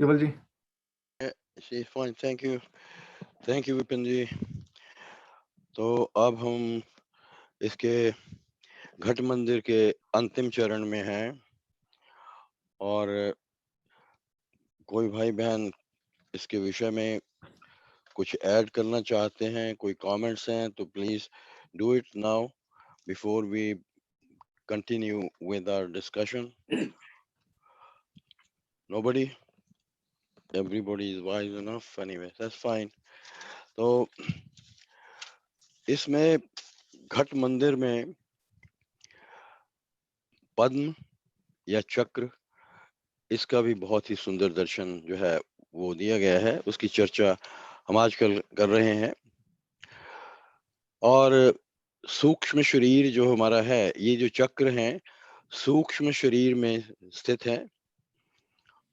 केवल जी। She's fine, thank you Vipin जी। तो अब हम इसके घट मंदिर के अंतिम चरण में हैं, और कोई भाई बहन इसके विषय में कुछ ऐड करना चाहते हैं, कोई कमेंट्स हैं, तो please do it now before we continue with our discussion. Nobody, everybody is wise enough, anyway that's fine. तो इसमें घट मंदिर में पद्म या चक्र, इसका भी बहुत ही सुंदर दर्शन जो है वो दिया गया है, उसकी चर्चा हम आजकल कर रहे हैं। और सूक्ष्म शरीर जो हमारा है, ये जो चक्र हैं सूक्ष्म शरीर में स्थित है,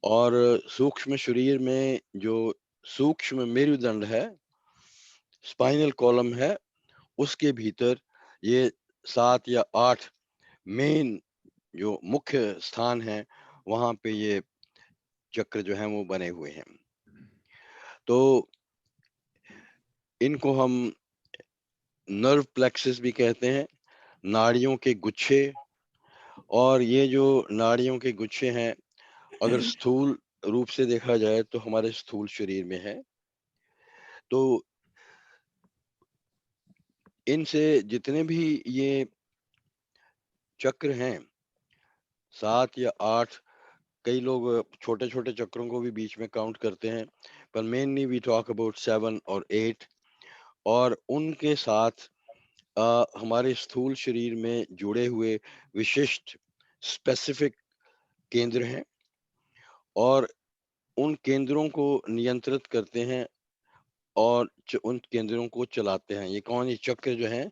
और सूक्ष्म शरीर में जो सूक्ष्म मेरुदंड है, स्पाइनल कॉलम है, उसके भीतर ये 7 या 8 मेन जो मुख्य स्थान है, वहां पे ये चक्र जो है वो बने हुए हैं। तो इनको हम नर्व प्लेक्सिस भी कहते हैं, नाड़ियों के गुच्छे। और ये जो नाड़ियों के गुच्छे हैं, अगर स्थूल रूप से देखा जाए तो हमारे स्थूल शरीर में है। तो इनसे जितने भी ये चक्र हैं, 7 या 8, कई लोग छोटे छोटे चक्रों को भी बीच में काउंट करते हैं, पर मेनली वी टॉक अबाउट 7 और 8। और उनके साथ हमारे स्थूल शरीर में जुड़े हुए विशिष्ट स्पेसिफिक केंद्र हैं, और उन केंद्रों को नियंत्रित करते हैं और उन केंद्रों को चलाते हैं। ये कौन, ये चक्र जो हैं,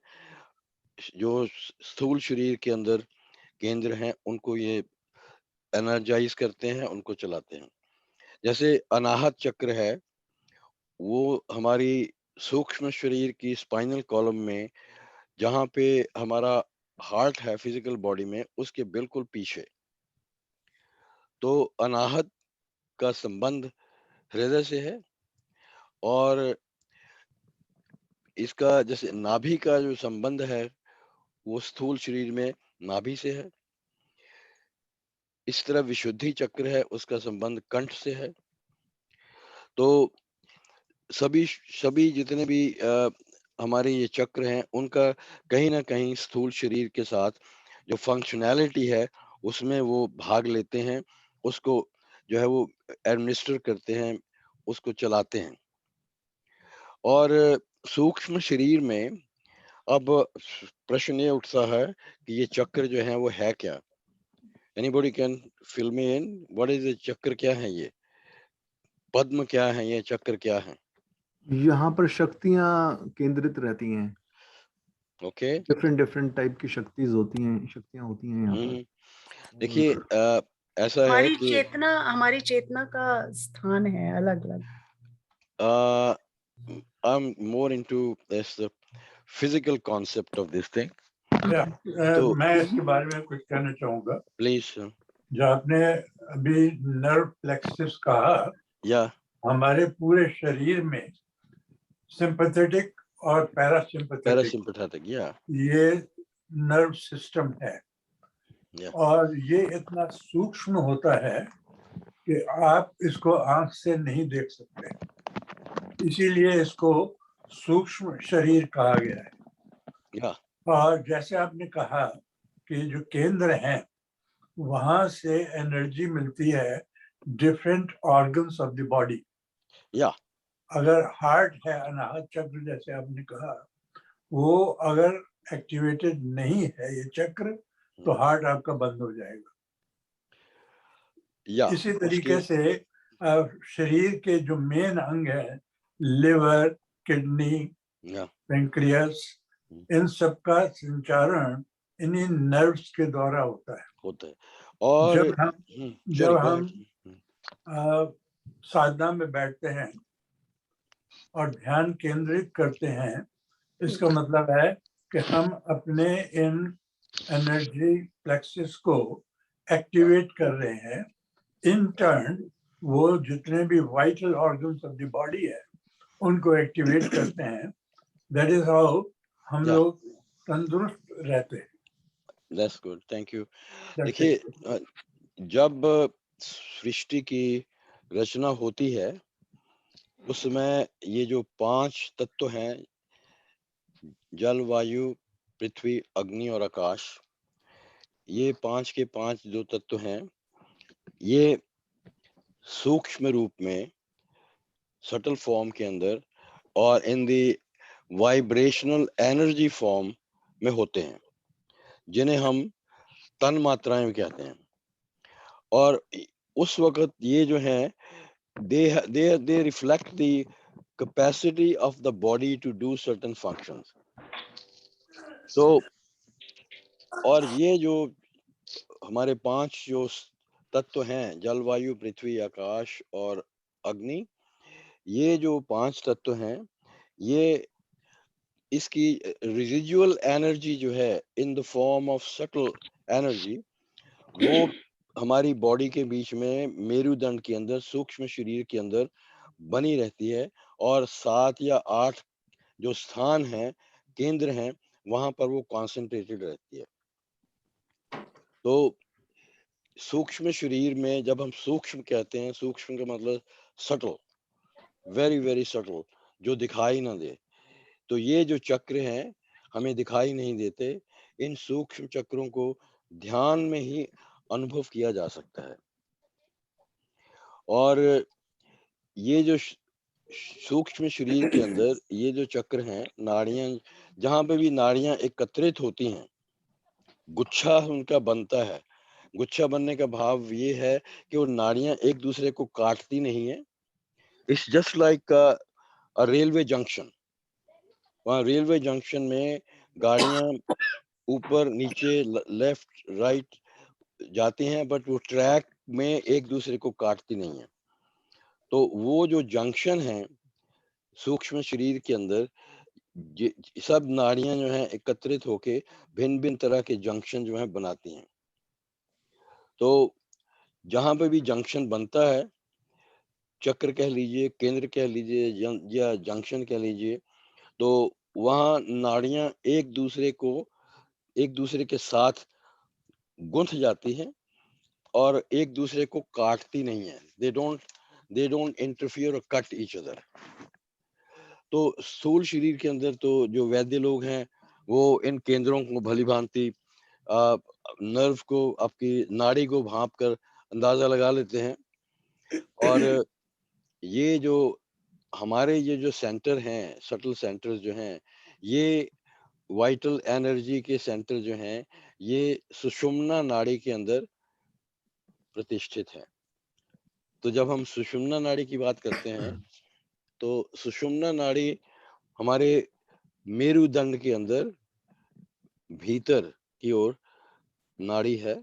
जो स्थूल शरीर के अंदर केंद्र हैं, उनको ये एनर्जाइज करते हैं, उनको चलाते हैं। जैसे अनाहत चक्र है, वो हमारी सूक्ष्म शरीर की स्पाइनल कॉलम में, जहाँ पे हमारा हार्ट है फिजिकल बॉडी में, उसके बिल्कुल पीछे। तो अनाहत का संबंध हृदय से है, और इसका जैसे नाभि का जो संबंध है वो स्थूल शरीर में नाभि से है, इस तरह विशुद्धि चक्र है, उसका संबंध कंठ से है। तो सभी सभी जितने भी हमारे ये चक्र हैं, उनका कहीं ना कहीं स्थूल शरीर के साथ जो फंक्शनैलिटी है उसमें वो भाग लेते हैं, उसको जो है वो एडमिनिस्टर करते हैं, उसको चलाते हैं। और सूक्ष्म शरीर में अब प्रश्न ये उठता है कि ये चक्र जो है वो है क्या। Anybody can fill me in, what is the chakra, क्या है ये, पद्म क्या है, ये चक्र क्या है? यहाँ पर शक्तियाँ केंद्रित रहती हैं, ओके। डिफरेंट डिफरेंट टाइप की शक्तियाँ होती हैं यहाँ पर। देखिए और ऐसा है कि हमारी चेतना का स्थान है अलग अलग। I'm more into this physical concept of this thing. तो मैं इसके बारे में कुछ कहना चाहूंगा। प्लीज। जो आपने अभी नर्व प्लेक्सिस कहा, या हमारे पूरे शरीर में सिंपैथेटिक और पैरासिम्पैथेटिक, या ये नर्व सिस्टम है। और ये इतना सूक्ष्म होता है कि आप इसको आंख से नहीं देख सकते, इसीलिए इसको सूक्ष्म शरीर कहा गया है। और जैसे आपने कहा कि जो केंद्र हैं, वहां से एनर्जी मिलती है different organs of the body. या अगर हार्ट है, अनाहत चक्र जैसे आपने कहा, वो अगर एक्टिवेटेड नहीं है ये चक्र, तो हार्ट आपका बंद हो जाएगा। इसी तरीके से शरीर के जो मेन अंग है, लिवर, किडनी, पेंक्रियास, इन सब का संचारण इन्हीं नर्व्स के द्वारा होता है। और जब हम साधना में बैठते हैं और ध्यान केंद्रित करते हैं, इसका मतलब है कि हम अपने इन एनर्जी प्लेक्सिस को एक्टिवेट कर रहे हैं। इन टर्न वो जितने भी vital organs of the body है उनको एक्टिवेट करते हैं। दैट इज हाउ हम Yeah. लोग तंदुरुस्त रहते हैं। That's good. Thank you. That's देखिए it. जब सृष्टि की रचना होती है उस समय ये जो 5 तत्व हैं, जल, वायु, पृथ्वी, अग्नि और आकाश, ये 5 के 5 जो तत्व हैं, ये सूक्ष्म रूप में सटल फॉर्म के अंदर और in the vibrational energy form में होते हैं, जिन्हें हम तन मात्राएं कहते हैं। और उस वक्त ये जो है they reflect the capacity of the body to do certain functions. तो और ये जो हमारे 5 जो तत्व हैं, जल, वायु, पृथ्वी, आकाश और अग्नि, ये जो 5 तत्व हैं, ये इसकी रेजिडुअल एनर्जी जो है in the form of subtle energy, वो हमारी बॉडी के बीच में मेरुदंड के अंदर, सूक्ष्म शरीर के अंदर बनी रहती है और 7 या 8 जो स्थान हैं, केंद्र हैं, वहां पर वो कॉन्सेंट्रेटेड रहती है। तो सूक्ष्म शरीर में जब हम सूक्ष्म कहते हैं, सूक्ष्म का मतलब सटल, वेरी वेरी सटल, जो दिखाई ना दे। तो ये जो चक्र हैं हमें दिखाई नहीं देते, इन सूक्ष्म चक्रों को ध्यान में ही अनुभव किया जा सकता है। और ये जो सूक्ष्म शरीर के अंदर ये जो चक्र हैं, नाड़ियां, जहां पे भी नाड़ियां एकत्रित होती हैं, गुच्छा उनका बनता है। गुच्छा बनने का भाव ये है कि वो नाड़ियां एक दूसरे को काटती नहीं है। It's just like a railway junction. वहाँ रेलवे जंक्शन में गाड़ियां ऊपर नीचे लेफ्ट राइट जाती हैं, बट वो ट्रैक में एक दूसरे को काटती नहीं है। तो वो जो जंक्शन है सूक्ष्म शरीर के अंदर, सब नाड़ियां जो हैं एकत्रित होके भिन्न भिन्न तरह के जंक्शन जो हैं बनाती हैं। तो जहां पे भी जंक्शन बनता है, चक्र कह लीजिए, केंद्र कह लीजिए, या जंक्शन कह लीजिए, तो वहां नाड़ियां एक दूसरे के साथ गुंथ जाती हैं और एक दूसरे को काटती नहीं है। दे डोंट इंटरफियर और कट ईच अदर। तो स्थूल शरीर के अंदर तो जो वैद्य लोग हैं वो इन केंद्रों को भली भांति नर्व को, आपकी नाड़ी को भांप कर अंदाजा लगा लेते हैं। और ये जो हमारे ये जो सेंटर हैं, सटल सेंटर्स जो हैं, ये वाइटल एनर्जी के सेंटर जो हैं, ये सुषुम्ना नाड़ी के अंदर प्रतिष्ठित है। तो जब हम सुषुम्ना नाड़ी की बात करते हैं तो सुषुम्ना नाड़ी हमारे मेरुदंड के अंदर भीतर की ओर नाड़ी है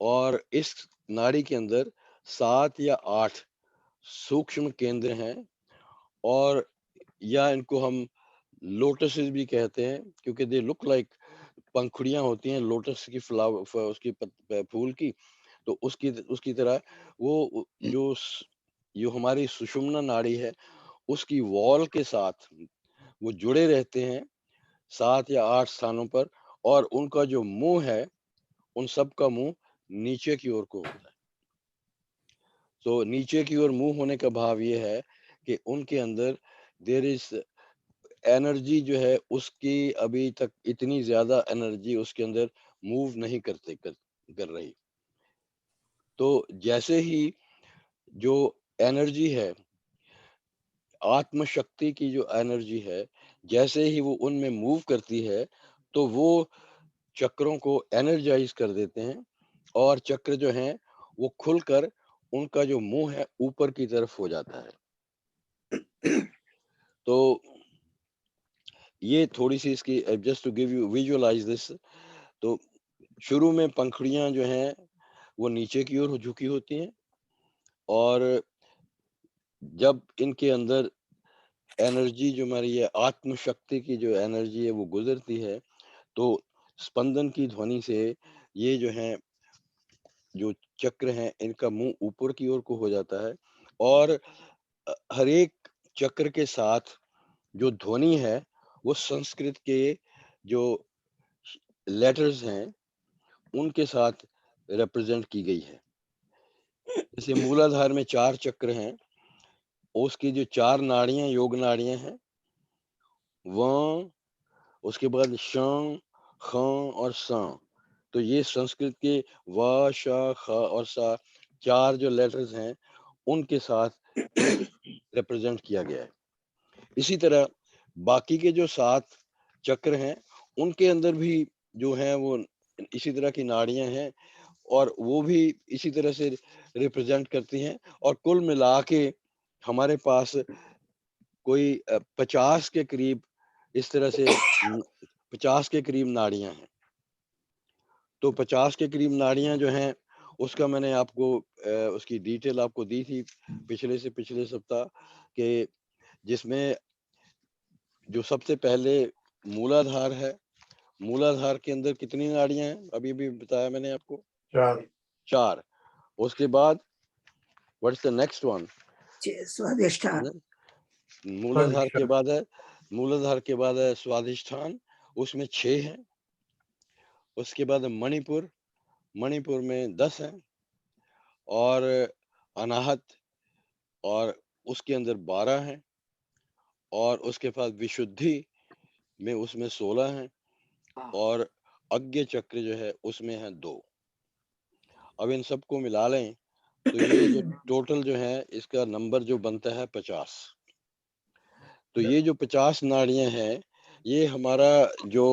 और इस नाड़ी के अंदर 7 या 8 सूक्ष्म केंद्र हैं, और या इनको हम लोटस भी कहते हैं, क्योंकि दे लुक लाइक पंखुड़ियां होती हैं लोटस की, फ्लावर उसकी फूल की। तो उसकी तरह वो जो हमारी सुषुम्ना नाड़ी है उसकी वॉल के साथ वो जुड़े रहते हैं 7 या 8 स्थानों पर, और उनका जो मुंह है, उन सब का मुंह नीचे की ओर को होता है। तो नीचे की ओर मुंह होने का भाव ये है कि उनके अंदर देयर इज एनर्जी जो है, उसकी अभी तक इतनी ज्यादा एनर्जी उसके अंदर मूव नहीं कर रही। तो जैसे ही जो एनर्जी है, आत्मशक्ति की जो एनर्जी है, जैसे ही वो उनमें मूव करती है तो वो चक्रों को एनर्जाइज कर देते हैं, और चक्र जो हैं वो खुलकर उनका जो मुंह है ऊपर की तरफ हो जाता है। तो ये थोड़ी सी इसकी, just to give you visualize this, तो शुरू में पंखुड़ियां जो हैं वो नीचे की ओर झुकी होती हैं, और जब इनके अंदर एनर्जी जो हमारी ये आत्मशक्ति की जो एनर्जी है वो गुजरती है, तो स्पंदन की ध्वनि से ये जो है जो चक्र हैं इनका मुंह ऊपर की ओर को हो जाता है, और हर एक चक्र के साथ जो ध्वनि है वो संस्कृत के जो लेटर्स हैं उनके साथ रिप्रेजेंट की गई है। जैसे मूलाधार में 4 चक्र हैं, उसकी जो 4 नाड़ियां योग नाड़ियां हैं, व, उसके बाद श, ख और स, तो ये संस्कृत के व, श, ख और स 4 जो लेटर्स हैं उनके साथ रिप्रेजेंट किया गया है। इसी तरह बाकी के जो 7 चक्र हैं उनके अंदर भी जो है वो इसी तरह की नाड़ियां हैं, और वो भी इसी तरह से रिप्रेजेंट करती हैं, और कुल मिला के हमारे पास कोई 50 के करीब इस तरह से 50 के करीब नाड़ियां हैं। तो 50 के करीब नाड़ियां जो हैं उसका मैंने आपको उसकी डिटेल आपको दी थी पिछले से पिछले सप्ताह के, जिसमें जो सबसे पहले मूलाधार है, मूलाधार के अंदर कितनी नाड़ियां हैं अभी भी बताया मैंने आपको, 4। उसके बाद व्हाट्स द नेक्स्ट वन, स्वादिष्ठान। मूलाधार के बाद है, मूलाधार के बाद है स्वादिष्ठान, उसमें 6 हैं। उसके बाद मणिपुर, मणिपुर में 10 हैं, और अनाहत, और उसके अंदर 12 हैं, और उसके बाद विशुद्धि में उसमें 16 हैं, और अज्ञ चक्र जो है उसमें है 2। अब इन सबको मिला लें तो ये जो टोटल जो है इसका नंबर जो बनता है 50। तो ये जो 50 नाड़ियां हैं, ये हमारा जो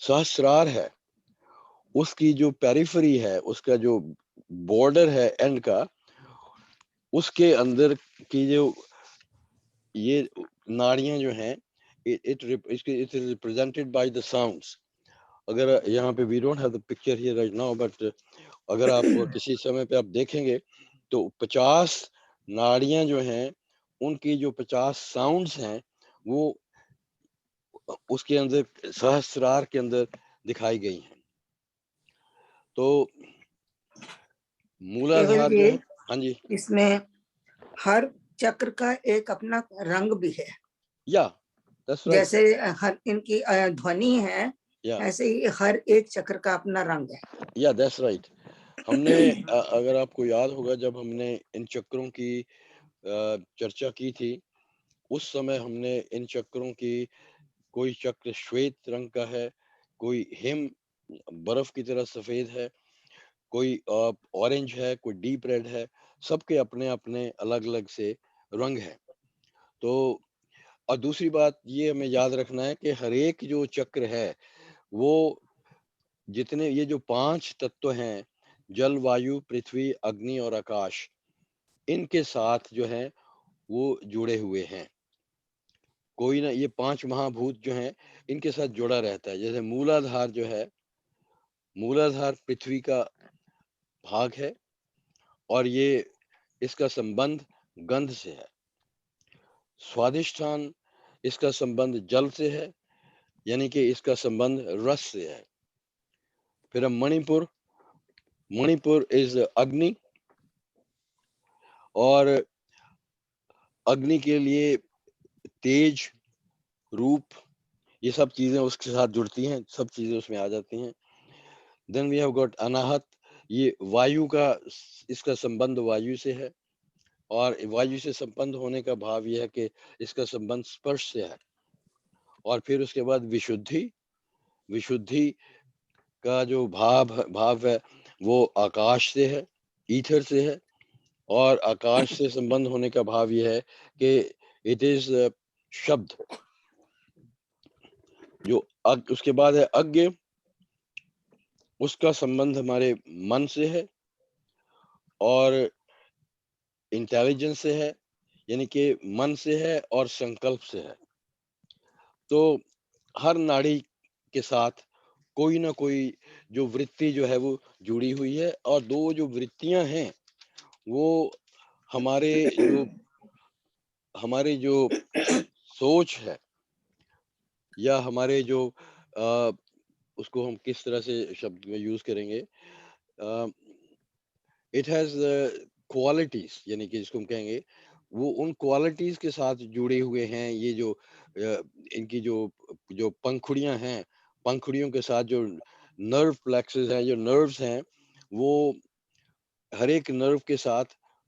सहस्रार है उसकी जो पेरिफेरी है, उसका जो बॉर्डर है एंड का, उसके अंदर की जो ये नाड़ियां जो हैं, it is represented by the sounds. अगर यहाँ पे we don't have the picture here right now, but अगर आप किसी समय पे आप देखेंगे तो 50 नाड़ियां जो हैं उनकी जो 50 साउंड्स हैं वो उसके अंदर सहस्रार के अंदर दिखाई गई हैं। तो मूलाधार जो है, हाँ जी, इसमें हर चक्र का एक अपना रंग भी है, या दैट्स राइट, जैसे हर इनकी ध्वनि है, ऐसे ही हर एक चक्र का अपना रंग है। या दैट्स राइट। हमने अगर आपको याद होगा जब हमने इन चक्रों की चर्चा की थी, उस समय हमने इन चक्रों की, कोई चक्र श्वेत रंग का है, कोई हिम बर्फ की तरह सफेद है, कोई ऑरेंज है, कोई डीप रेड है, सबके अपने अपने अलग अलग से रंग है। तो और दूसरी बात ये हमें याद रखना है कि हर एक जो चक्र है वो जितने ये जो 5 तत्व हैं, जल, वायु, पृथ्वी, अग्नि और आकाश, इनके साथ जो है वो जुड़े हुए हैं। कोई ना, ये 5 महाभूत जो हैं इनके साथ जुड़ा रहता है। जैसे मूलाधार जो है, मूलाधार पृथ्वी का भाग है, और ये इसका संबंध गंध से है। स्वादिष्ठान, इसका संबंध जल से है, यानी कि इसका संबंध रस से है। फिर मणिपुर, मणिपुर इज अग्नि, और अग्नि के लिए तेज, रूप, ये सब चीजें उसके साथ जुड़ती हैं, सब चीजें उसमें आ जाती हैं। देन वी हैव गॉट अनाहत, ये वायु का, इसका संबंध वायु से है, और वायु से संबंध होने का भाव यह है कि इसका संबंध स्पर्श से है। और फिर उसके बाद विशुद्धि, विशुद्धि का जो भाव है वो आकाश से है, ईथर से है, और आकाश से संबंध होने का भाव यह है कि इट इज शब्द। जो उसके बाद है अज्ञ, उसका संबंध हमारे मन से है और इंटेलिजेंस से है, यानी कि मन से है और संकल्प से है। तो हर नाड़ी के साथ कोई ना कोई जो वृत्ति जो है वो जुड़ी हुई है, और 2 जो वृत्तियां हैं वो हमारे जो सोच है, या हमारे जो उसको हम किस तरह से शब्द में यूज करेंगे, इट हैज क्वालिटीज, यानी कि जिसको हम कहेंगे वो उन क्वालिटीज के साथ जुड़े हुए हैं। ये जो इनकी जो पंखुड़ियां हैं, पंखुड़ियों के साथ जो नर्व प्लेक्सेस हैं, जो नर्व्स हैं, वो हर एक नर्व के साथ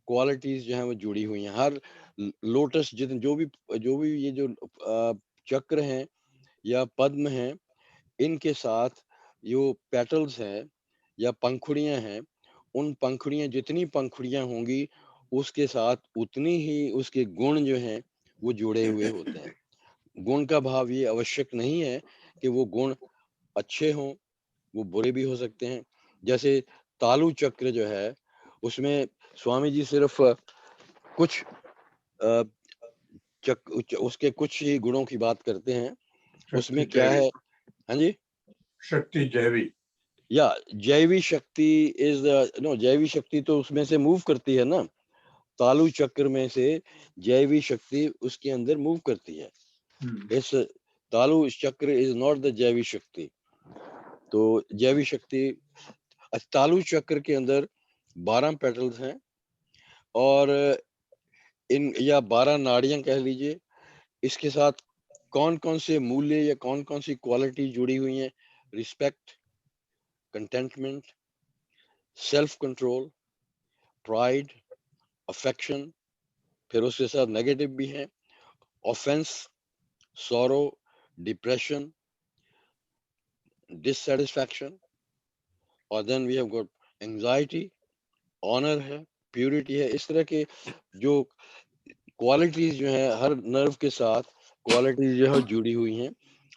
क्वालिटीज जो है वो जुड़ी हुई हैं। हर लोटस जितने जो भी ये जो चक्र हैं या पद्म हैं, इनके साथ जो पेटल्स हैं या पंखुड़ियां हैं, उन पंखुड़ियां, जितनी पंखुड़ियां होंगी उसके साथ उतनी ही उसके गुण जो हैं वो जुड़े हुए होते हैं। गुण का भाव ये आवश्यक नहीं है कि वो गुण अच्छे हों, वो बुरे भी हो सकते हैं। जैसे तालु चक्र जो है, उसमें स्वामी जी सिर्फ कुछ उसके कुछ ही गुणों की बात करते हैं। उसमें क्या है? हाँ जी, शक्ति जैवी, या जैवी शक्ति इज नो, जैवी शक्ति तो उसमें से मूव करती है ना, तालु चक्र में से जैवी शक्ति उसके अंदर मूव करती है। इस तालु चक्र इज नॉट द जैवी शक्ति। तो जैवी शक्ति, तालु चक्र के अंदर 12 पेटल्स हैं और इन या 12 नाड़ियां कह लीजिए। इसके साथ कौन कौन से मूल्य या कौन कौन सी क्वालिटी जुड़ी हुई हैं? Respect, contentment, self control, pride, affection. फिर उसके साथ नेगेटिव भी है, ऑफेंस, सॉरो, डिप्रेशन, डिससेटिस्फैक्शन। और then we have got anxiety, honour है, प्यूरिटी है। इस तरह के जो क्वालिटीज जो है, हर नर्व के साथ क्वालिटीज जो है जुड़ी हुई हैं।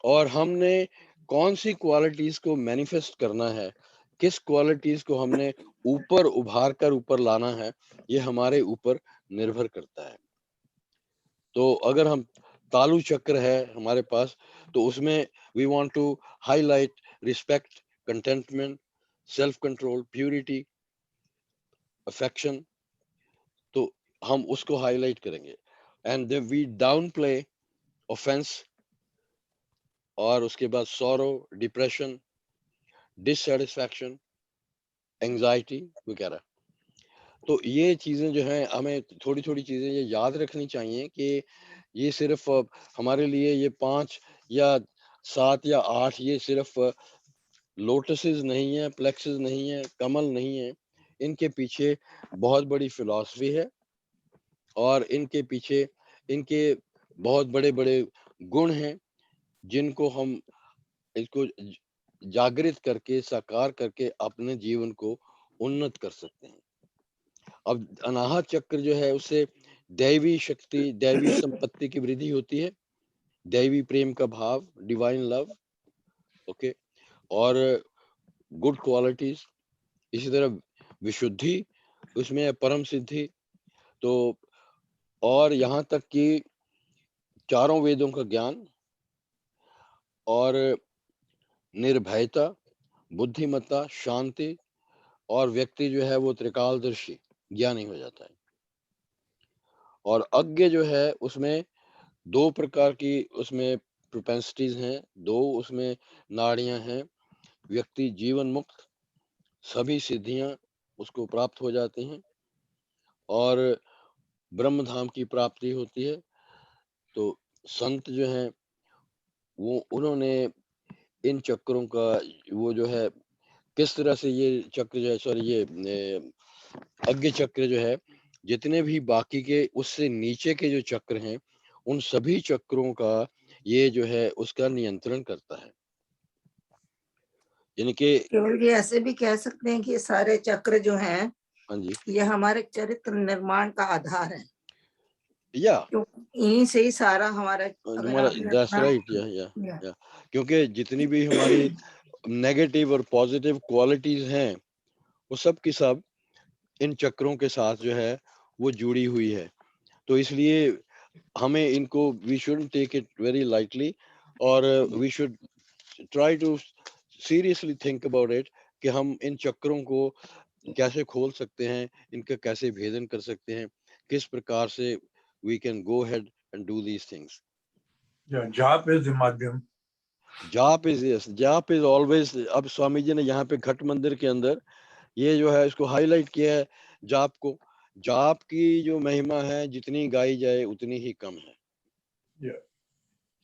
और हमने कौन सी क्वालिटीज को मैनिफेस्ट करना है, किस क्वालिटीज को हमने ऊपर उभार कर ऊपर लाना है, ये हमारे ऊपर निर्भर करता है। तो अगर हम तालु चक्र है हमारे पास, तो उसमें we want to highlight respect, contentment, self control, purity, affection. तो हम उसको हाईलाइट करेंगे। And then we down play offence, और उसके बाद सॉरो, डिप्रेशन, डिससेटिस्फैक्शन, एंजाइटी वगैरह। तो ये चीजें जो हैं, हमें थोड़ी थोड़ी चीजें ये याद रखनी चाहिए कि ये सिर्फ हमारे लिए ये 5 या 7 या 8 ये सिर्फ लोटसेस नहीं है, प्लेक्सेस नहीं है, कमल नहीं है। इनके पीछे बहुत बड़ी फिलॉसफी है और इनके पीछे इनके बहुत बड़े बड़े गुण हैं, जिनको हम इसको जागृत करके, साकार करके अपने जीवन को उन्नत कर सकते हैं। अब अनाहत चक्र जो है, उससे दैवी शक्ति, दैवी संपत्ति की वृद्धि होती है, दैवी प्रेम का भाव, डिवाइन लव, ओके, और गुड क्वालिटीज। इसी तरह विशुद्धि, उसमें है परम सिद्धि। तो और यहाँ तक कि चारों वेदों का ज्ञान और निर्भयता, बुद्धिमत्ता, शांति, और व्यक्ति जो है वो त्रिकालदर्शी, ज्ञानी हो जाता है। और अज्ञ जो है, उसमें 2 प्रकार की उसमें प्रोपेंसिटीज हैं, 2 उसमें नाड़ियां हैं। व्यक्ति जीवन मुक्त, सभी सिद्धियां उसको प्राप्त हो जाती हैं और ब्रह्म धाम की प्राप्ति होती है। तो संत जो हैं, वो उन्होंने इन चक्रों का वो जो है, किस तरह से ये चक्र जो है, सॉरी ये अज्ञ चक्र जो है, जितने भी बाकी के उससे नीचे के जो चक्र हैं, उन सभी चक्रों का ये जो है उसका नियंत्रण करता है। यानी कि केवल ये ऐसे भी कह सकते हैं कि ये सारे चक्र जो हैं, हाँ जी, ये हमारे चरित्र निर्माण का आधार है, या इन्हीं से ही सारा हमारा, अगर आपने दैट्स राइट, या क्योंकि जितनी भी हमारी नेगेटिव और पॉजिटिव क्वालिटीज हैं, वो सब की सब इन चक्रों के साथ जो है वो जुड़ी हुई है। तो इसलिए हमें इनको, we shouldn't take it very lightly, और we should try to seriously think about it, कि हम इन चक्रों को कैसे खोल सकते हैं, इनका कैसे भेदन कर सकते हैं, किस प्रकार से we can go ahead and do these things. जाप इज द माध्यम, जाप इज, यस, जाप इज ऑलवेज। अब स्वामी जी ने यहाँ पे घट मंदिर के अंदर ये जो है इसको हाईलाइट किया है जाप को। जाप की जो महिमा है जितनी गाई जाए उतनी ही कम है।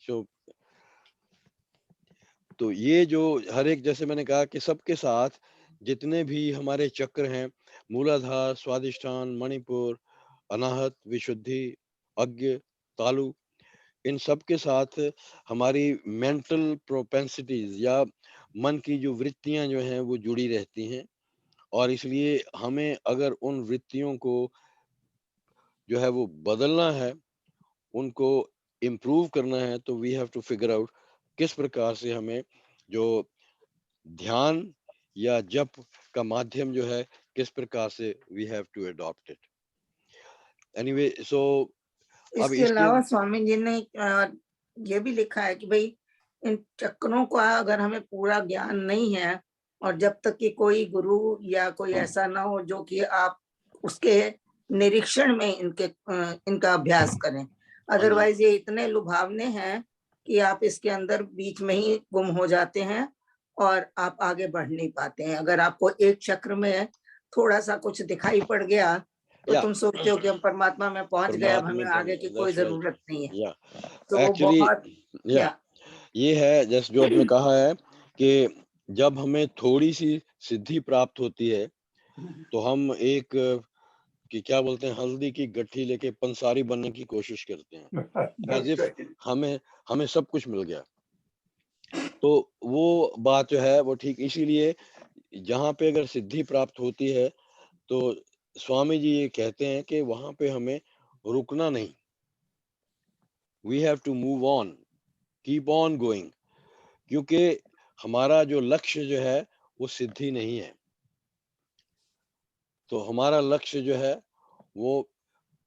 So, तो ये जो हर एक, जैसे मैंने कहा कि सबके साथ जितने भी हमारे चक्र हैं, मूलाधार, स्वादिष्ठान, मणिपुर, अनाहत, विशुद्धि, अज्ञ, तालु, इन सब के साथ हमारी मेंटल प्रोपेंसिटीज या मन की जो वृत्तियां जो हैं वो जुड़ी रहती हैं। और इसलिए हमें अगर उन वृत्तियों को जो है वो बदलना है, उनको इम्प्रूव करना है, तो we have to figure out किस प्रकार से हमें जो ध्यान या जप का माध्यम जो है किस प्रकार से we have to adopt it. Anyway, so अब इसके अलावा स्वामी जी ने ये भी लिखा है कि भाई इन चक्रों का अगर हमें पूरा ज्ञान नहीं है और जब तक कि कोई गुरु या कोई ऐसा ना हो जो कि आप उसके निरीक्षण में इनका अभ्यास करें, अदरवाइज ये इतने लुभावने हैं कि आप इसके अंदर बीच में ही गुम हो जाते हैं और आप आगे बढ़ नहीं पाते हैं। अगर आपको एक चक्र में थोड़ा सा कुछ दिखाई पड़ गया तो तुम सोचते हो कि हम परमात्मा में पहुंच गए, अब हमें आगे की कोई जरूरत नहीं है। तो वो बहुत ये है जैसे जो आपने कहा है कि जब हमें थोड़ी सी सिद्धि प्राप्त होती है तो हम एक कि क्या बोलते हैं, हल्दी की गट्ठी लेके पंसारी बनने की कोशिश करते हैं, as if हमें सब कुछ मिल गया। तो वो बात जो है वो ठीक, इसीलिए जहाँ पे अगर सिद्धि प्राप्त होती है तो स्वामी जी ये कहते हैं कि वहां पे हमें रुकना नहीं, we have to move on, keep on going, क्योंकि हमारा जो लक्ष्य जो है वो सिद्धि नहीं है। तो हमारा लक्ष्य जो है वो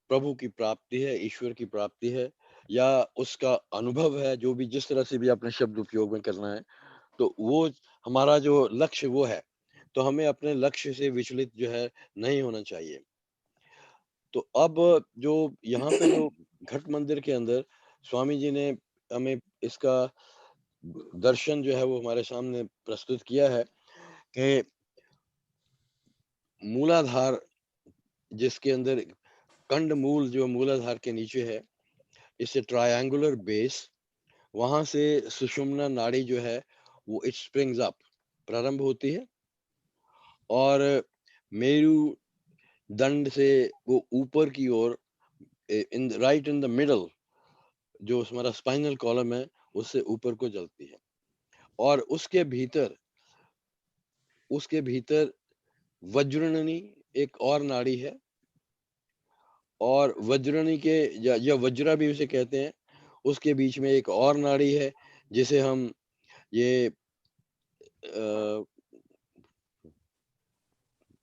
प्रभु की प्राप्ति है, ईश्वर की प्राप्ति है, या उसका अनुभव है, जो भी जिस तरह से भी अपने शब्द उपयोग में करना है। तो वो हमारा जो लक्ष्य वो है, तो हमें अपने लक्ष्य से विचलित जो है नहीं होना चाहिए। तो अब जो यहाँ पे जो घट मंदिर के अंदर स्वामी जी ने हमें इसका दर्शन जो है वो हमारे सामने प्रस्तुत किया है कि मूलाधार, जिसके अंदर कंड मूल जो मूलाधार के नीचे है, इससे ट्रायंगुलर बेस, वहां से सुषुम्ना नाड़ी जो है वो इट स्प्रिंग्स अप, प्रारंभ होती है, और मेरु दंड से वो ऊपर की ओर राइट इन द मिडल, जो हमारा स्पाइनल कॉलम है उससे ऊपर को चलती है। और उसके भीतर वज्रननी एक और नाड़ी है, और वज्रनी के या वज्रा भी उसे कहते हैं, उसके बीच में एक और नाड़ी है जिसे हम ये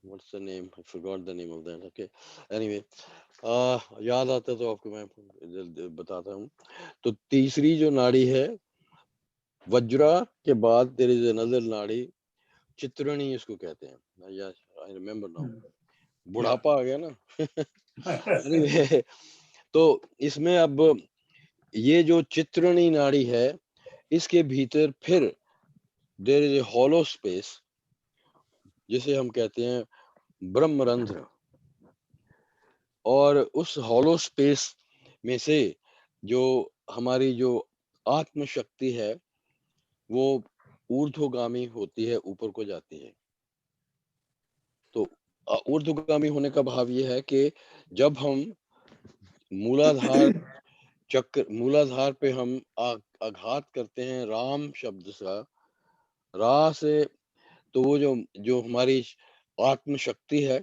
what's the name, I forgot the name of that, okay, anyway, याद आता तो आपको मैं बताता हूँ। तो तीसरी जो नाड़ी है वज्रा के बाद देयर इज अनदर नाड़ी, चित्रणी इसको कहते हैं, यस आई रिमेम्बर नाउ, बुढ़ापा आ गया ना। anyway, तो इसमें अब ये जो चित्रणी नाड़ी है, इसके भीतर फिर there is a hollow space जिसे हम कहते हैं ब्रह्मरंध्र, और उस हॉलो स्पेस में से जो हमारी जो आत्म शक्ति है वो ऊर्ध्वगामी होती है, ऊपर को जाती है। तो ऊर्ध्वगामी होने का भाव ये है कि जब हम मूलाधार पे हम आघात करते हैं राम शब्द सा, रा से, तो वो जो हमारी आत्म शक्ति है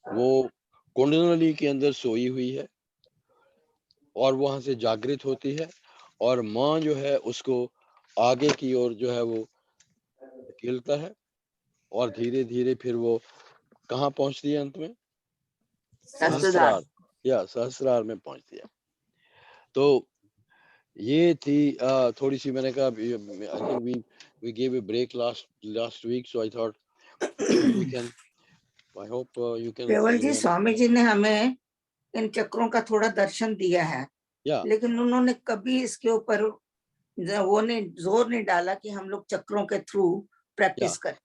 वो कुंडली के अंदर सोई हुई है और वहां से जागृत होती है, और माँ जो है उसको आगे की ओर जो है वो धकेलता है, और धीरे धीरे फिर वो कहाँ पहुंचती है अंत में, सहस्रार, या सहस्रार में पहुंचती है। तो ये थी थोड़ी सी, मैंने कहा I think we gave a break last week, so I thought we can, I hope you can। केवल जी, स्वामी जी ने हमें इन चक्रों का थोड़ा दर्शन दिया है, लेकिन उन्होंने कभी इसके ऊपर वो जोर नहीं डाला कि हम लोग चक्रों के थ्रू प्रैक्टिस करें।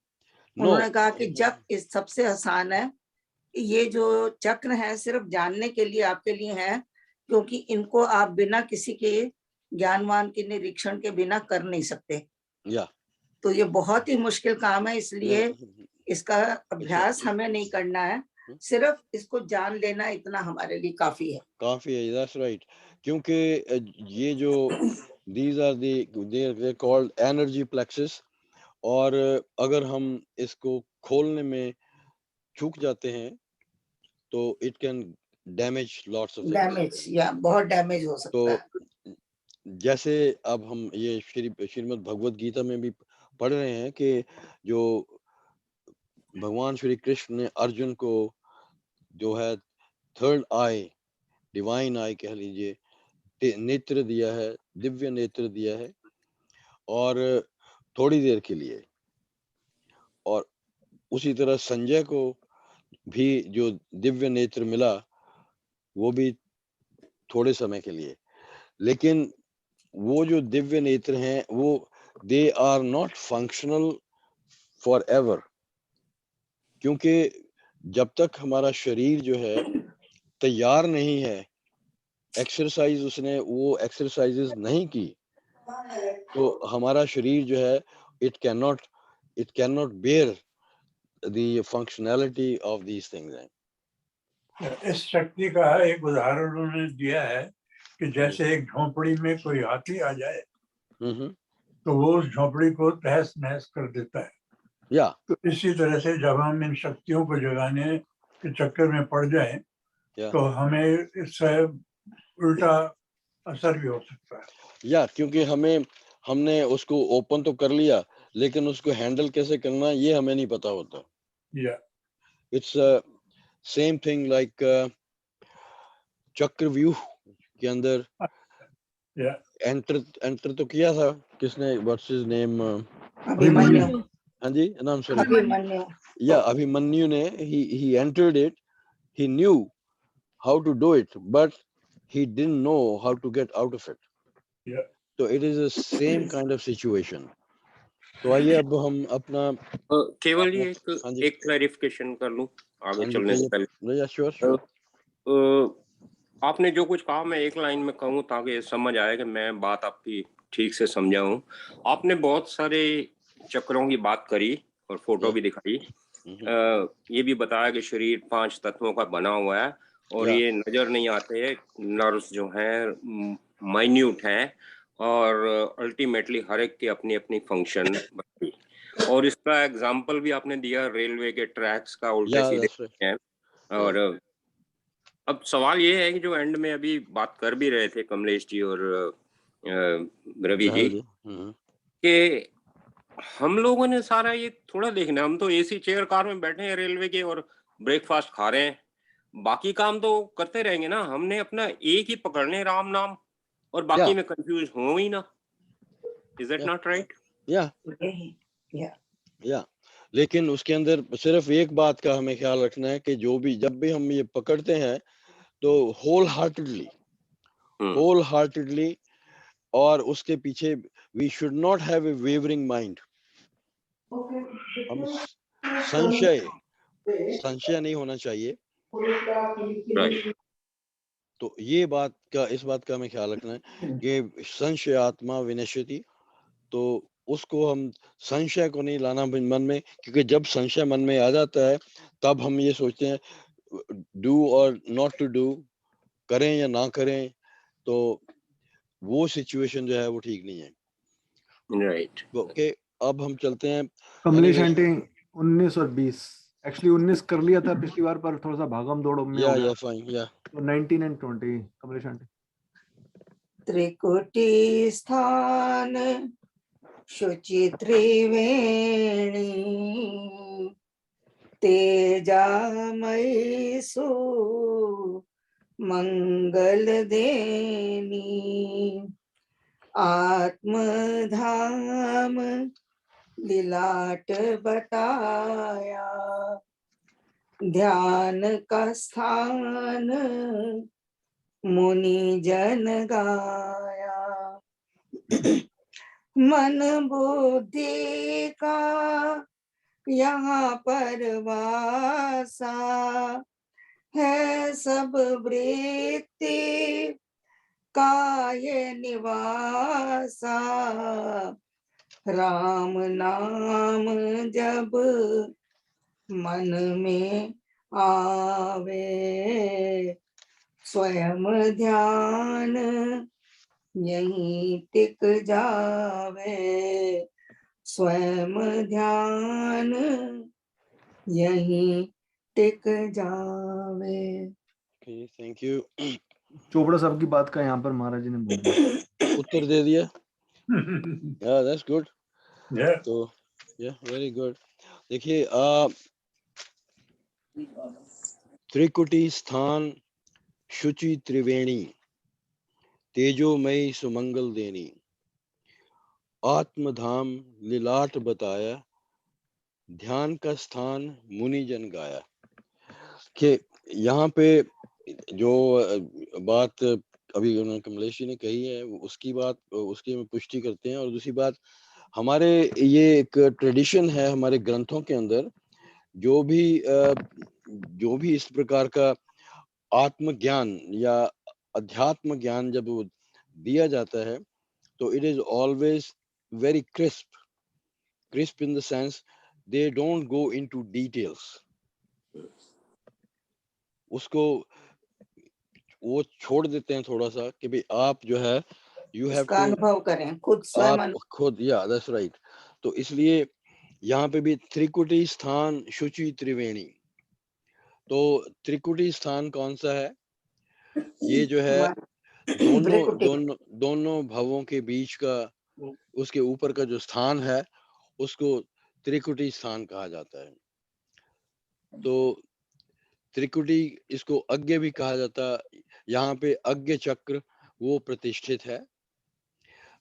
उन्होंने कहा कि जब इस सबसे आसान है, ये जो चक्र है सिर्फ जानने के लिए आपके लिए है, क्योंकि इनको आप बिना किसी के ज्ञानवान के निरीक्षण के बिना कर नहीं सकते। तो ये बहुत ही मुश्किल काम है, इसलिए इसका अभ्यास हमें नहीं करना है, सिर्फ इसको जान लेना इतना हमारे लिए काफी है। काफी है, that's right. क्योंकि ये जो these are they're called energy plexus, और अगर हम इसको खोलने में चूक जाते हैं तो it can damage lots of things. Damage या बहुत डैमेज हो सकता है। तो जैसे अब हम ये श्रीमद् भगवत गीता में भी पढ़ रहे हैं कि जो भगवान श्री कृष्ण ने अर्जुन को जो है थर्ड आई, डिवाइन आई कह लीजिए, नेत्र दिया है, दिव्य नेत्र दिया है, और थोड़ी देर के लिए, और उसी तरह संजय को भी जो दिव्य नेत्र मिला वो भी थोड़े समय के लिए, लेकिन वो जो दिव्य नेत्र हैं वो they are not functional forever, क्योंकि जब तक हमारा शरीर जो है तैयार नहीं है, एक्सरसाइज उसने वो एक्सरसाइजेस नहीं की, तो हमारा शरीर जो है it cannot bear the functionality of these things. इस शक्ति का एक उदाहरण उन्होंने दिया है कि जैसे एक झोंपड़ी में कोई हाथी आ जाए तो वो उस झोंपड़ी को तहस नहस कर देता है। तो इसी तरह से जब हम इन शक्तियों को जगाने के चक्कर में पड़ जाएं तो हमें इससे उल्टा असर भी हो सकता है। क्योंकि हमने उसको ओपन तो कर लिया, लेकिन उसको हैंडल कैसे करना ये हमें नहीं पता होता। इट्स सेम थिंग लाइक चक्रव्यूह के अंदर एंटर तो किया था किसने, व्हाट्स हिज नेम, अभिमन्यु। हाँ जी, नाम सॉरी, अभिमन्यु ने he entered it, he knew how to do it, but he didn't know how to get out of it. So it is the same kind of situation. तो आइए अब हम अपना केवल ये एक क्लैरिफिकेशन कर लूं आगे चलने से पहले। श्योर। आपने जो कुछ कहा मैं एक लाइन में कहूँ ताकि समझ आए कि मैं बात आपकी ठीक से समझाऊं। आपने बहुत सारे चक्रों की बात करी और फोटो भी दिखाई, ये भी बताया कि शरीर 5 तत्वों का बना हुआ है और ये नजर नहीं आते, नर्व्स जो हैं माइन्यूट हैं और अल्टीमेटली हर एक की अपनी अपनी फंक्शन बनती। और इसका एग्जांपल भी आपने दिया रेलवे के ट्रैक्स का, उल्टे सीधे हैं। और अब सवाल ये है कि जो एंड में अभी बात कर भी रहे थे कमलेश जी और रवि जी कि हम लोगों ने सारा ये थोड़ा देखना, हम तो एसी चेयर कार में बैठे हैं रेलवे के और ब्रेकफास्ट खा रहे हैं, बाकी काम तो करते रहेंगे ना। हमने अपना एक ही पकड़ने राम नाम और बाकी में कंफ्यूज हो ही ना। Is it not right? लेकिन उसके अंदर सिर्फ एक बात का हमें ख्याल रखना है कि जब भी हम ये पकड़ते हैं तो होल हार्टेडली और उसके पीछे we should not have a wavering mind. हम संशय नहीं होना चाहिए। तो ये इस बात का हमें ख्याल रखना है कि संशय आत्मा विनश्यति, तो उसको हम संशय को नहीं लाना मन में, क्योंकि जब संशय मन में आ जाता है तब हम ये सोचते हैं डू और नॉट टू डू, करें या ना करें, तो वो सिचुएशन जो है वो ठीक नहीं है। राइट। ओके, अब हम चलते हैं कमलेश आंटी 19 और 20, एक्चुअली 19 कर लिया था पिछली बार पर थोड़ा सा भागम दौड़ में हो गया। तो 19 and 20 कमलेश आंटी। त्रिकुटी स्थान शुचि त्रिवेणी तेजामयी सु मंगल देनी आत्मधाम लीलाट बताया ध्यान का स्थान मुनि जन गाया मन बुद्धि का यहाँ पर वासा है सब वृत्ति का ये निवासा, राम नाम जब मन में आवे, स्वयं ध्यान यहीं टिक जावे, स्वयं ध्यान यहीं टिक जावे। Okay, thank you. चोपड़ा साहब की बात का यहाँ पर महाराज जी ने बोल दिया, उत्तर दे दिया। Yeah, that's good. Yeah. तो yeah, very good. देखिए त्रिकुटी स्थान शुचि त्रिवेणी, तेजोमयी सुमंगल देनी, आत्मधाम लीलाट बताया, ध्यान का स्थान मुनि जन गाया। कि यहाँ पे जो बात अभी उन्होंने कमलेश जी ने कही है उसकी बात उसकी में पुष्टि करते हैं। और दूसरी बात, हमारे ये एक ट्रेडिशन है हमारे ग्रंथों के अंदर, जो भी इस प्रकार का आत्मज्ञान या अध्यात्म ज्ञान जब दिया जाता है तो it is always very crisp in the sense they don't go into details. उसको वो छोड़ देते हैं थोड़ा सा कि भाई आप जो है यू हैव टू अनुभव करें खुद, स्वयं आप खुद, या दैट्स राइट। तो इसलिए यहाँ पे भी त्रिकुटी स्थान शुचि त्रिवेणी, तो त्रिकुटी स्थान कौन सा है? ये जो है दोनों भवों के बीच का, उसके ऊपर का जो स्थान है उसको त्रिकुटी स्थान कहा जाता है। तो त्रिकुटी इसको अज्ञ भी कहा जाता है। यहाँ पे अज्ञ चक्र वो प्रतिष्ठित है।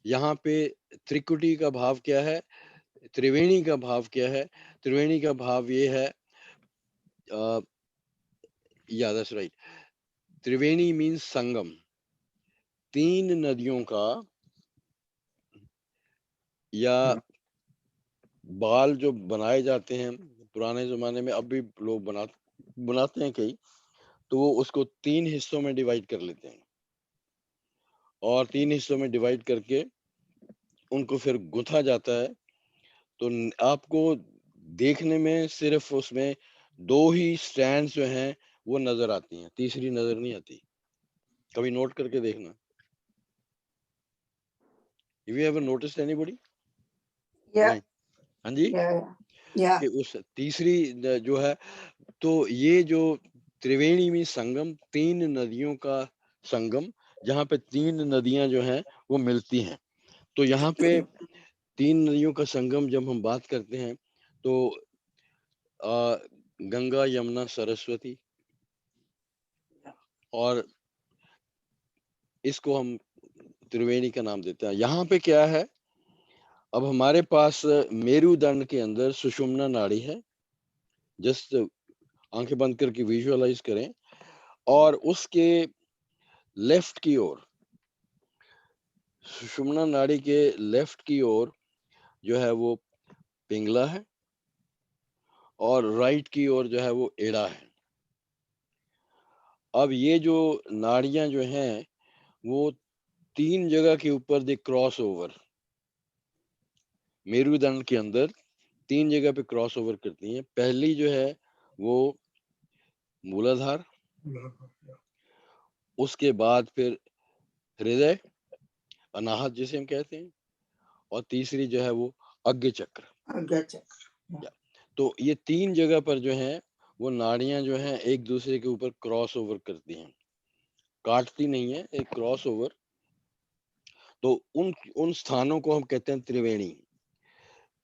यहाँ पे त्रिकुटी का भाव क्या है, त्रिवेणी का भाव क्या है? त्रिवेणी का भाव ये है, या दैट्स राइट, त्रिवेणी मीन्स संगम, तीन नदियों का, या बाल जो बनाए जाते हैं पुराने जमाने में, अब भी लोग बनाते हैं कई, तो वो उसको तीन हिस्सों में डिवाइड कर लेते हैं और तीन हिस्सों में डिवाइड करके उनको फिर गुथा जाता है। तो आपको देखने में सिर्फ उसमें दो ही स्ट्रैंड्स जो हैं वो नजर आती हैं, तीसरी नजर नहीं आती। कभी नोट करके देखना। Have you ever noticed anybody? नहीं, हाँ जी, कि उस तीसरी जो है, तो ये जो त्रिवेणी में संगम, तीन नदियों का संगम, जहाँ पे तीन नदियां जो हैं वो मिलती हैं। तो यहाँ पे तीन नदियों का संगम जब हम बात करते हैं तो गंगा, यमुना, सरस्वती, और इसको हम त्रिवेणी का नाम देते हैं। यहाँ पे क्या है, अब हमारे पास मेरुदंड के अंदर सुषुम्ना नाड़ी है, जस्ट आंखें बंद करके विजुअलाइज करें, और उसके लेफ्ट की ओर, सुषुम्ना नाड़ी के लेफ्ट की ओर जो है वो पिंगला है, और राइट की ओर जो है वो एड़ा है। अब ये जो नाड़ियां जो हैं वो तीन जगह के ऊपर दे क्रॉस ओवर, मेरुदंड के अंदर तीन जगह पे क्रॉस ओवर करती हैं। पहली जो है वो मूलाधार, उसके बाद फिर हृदय, अनाहत जिसे हम कहते हैं, और तीसरी जो है वो अज्ञ चक्र। तो ये तीन जगह पर जो है वो नाड़ियां जो हैं एक दूसरे के ऊपर क्रॉस ओवर करती हैं, काटती नहीं है, एक क्रॉस ओवर। तो उन स्थानों को हम कहते हैं त्रिवेणी।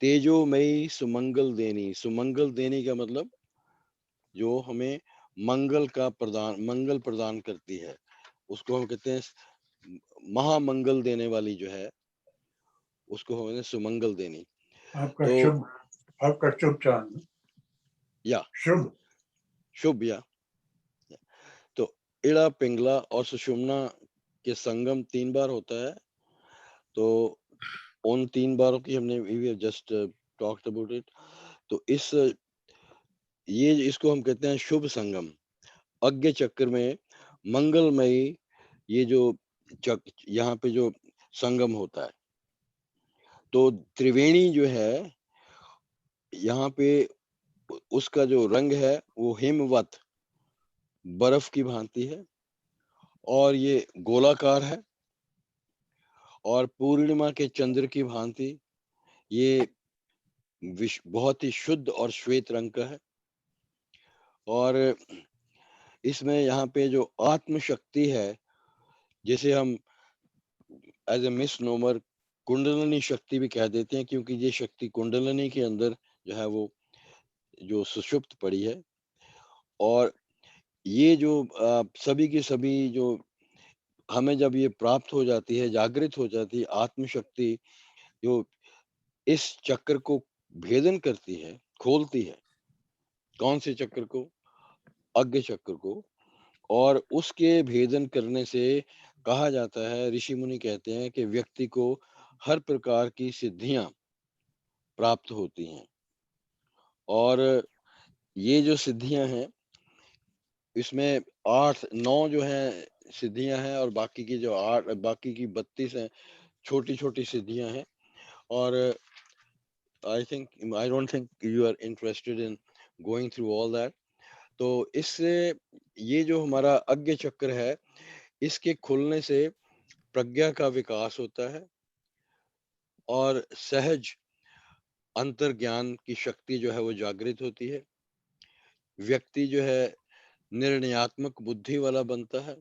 तेजोमयी सुमंगल देनी, सुमंगल देनी का मतलब जो हमें मंगल प्रदान करती है, उसको हम कहते हैं महामंगल देने वाली जो है उसको हमें सुमंगल देनी। आपका शुभ, आपका शुभ चांद, या शुभ, या तो इड़ा, पिंगला और सुषुम्ना के संगम 3 बार होता है। तो उन 3 बारों की हमने जस्ट टॉक्ड अबाउट इट। तो ये इसको हम कहते हैं शुभ संगम। अज्ञ चक्र में मंगलमयी ये जो यहाँ पे जो संगम होता है, तो त्रिवेणी जो है यहाँ पे उसका जो रंग है वो हिमवत बर्फ की भांति है और ये गोलाकार है, और पूर्णिमा के चंद्र की भांति ये बहुत ही शुद्ध और श्वेत रंग का है। और इसमें यहाँ पे जो आत्म शक्ति है, जिसे हम एज ए मिसनोमर कुंडलिनी शक्ति भी कह देते हैं, क्योंकि ये शक्ति कुंडलिनी के अंदर जो है वो जो सुषुप्त पड़ी है। और ये जो सभी की सभी जो हमें जब ये प्राप्त हो जाती है, जागृत हो जाती है आत्म शक्ति, जो इस चक्र को भेदन करती है, खोलती है। कौन से चक्र को? अज्ञ चक्र को। और उसके भेदन करने से कहा जाता है, ऋषि मुनि कहते हैं कि व्यक्ति को हर प्रकार की सिद्धियां प्राप्त होती हैं। और ये जो सिद्धियां हैं, इसमें 8-9 जो हैं सिद्धियां हैं, और बाकी की जो 32 हैं छोटी छोटी सिद्धियां हैं। और I don't think you are interested in going through all that. तो इससे ये जो हमारा अज्ञ चक्र है, इसके खुलने से प्रज्ञा का विकास होता है और सहज अंतर्ज्ञान की शक्ति जो है वो जागृत होती है। व्यक्ति जो है निर्णयात्मक बुद्धि वाला बनता है।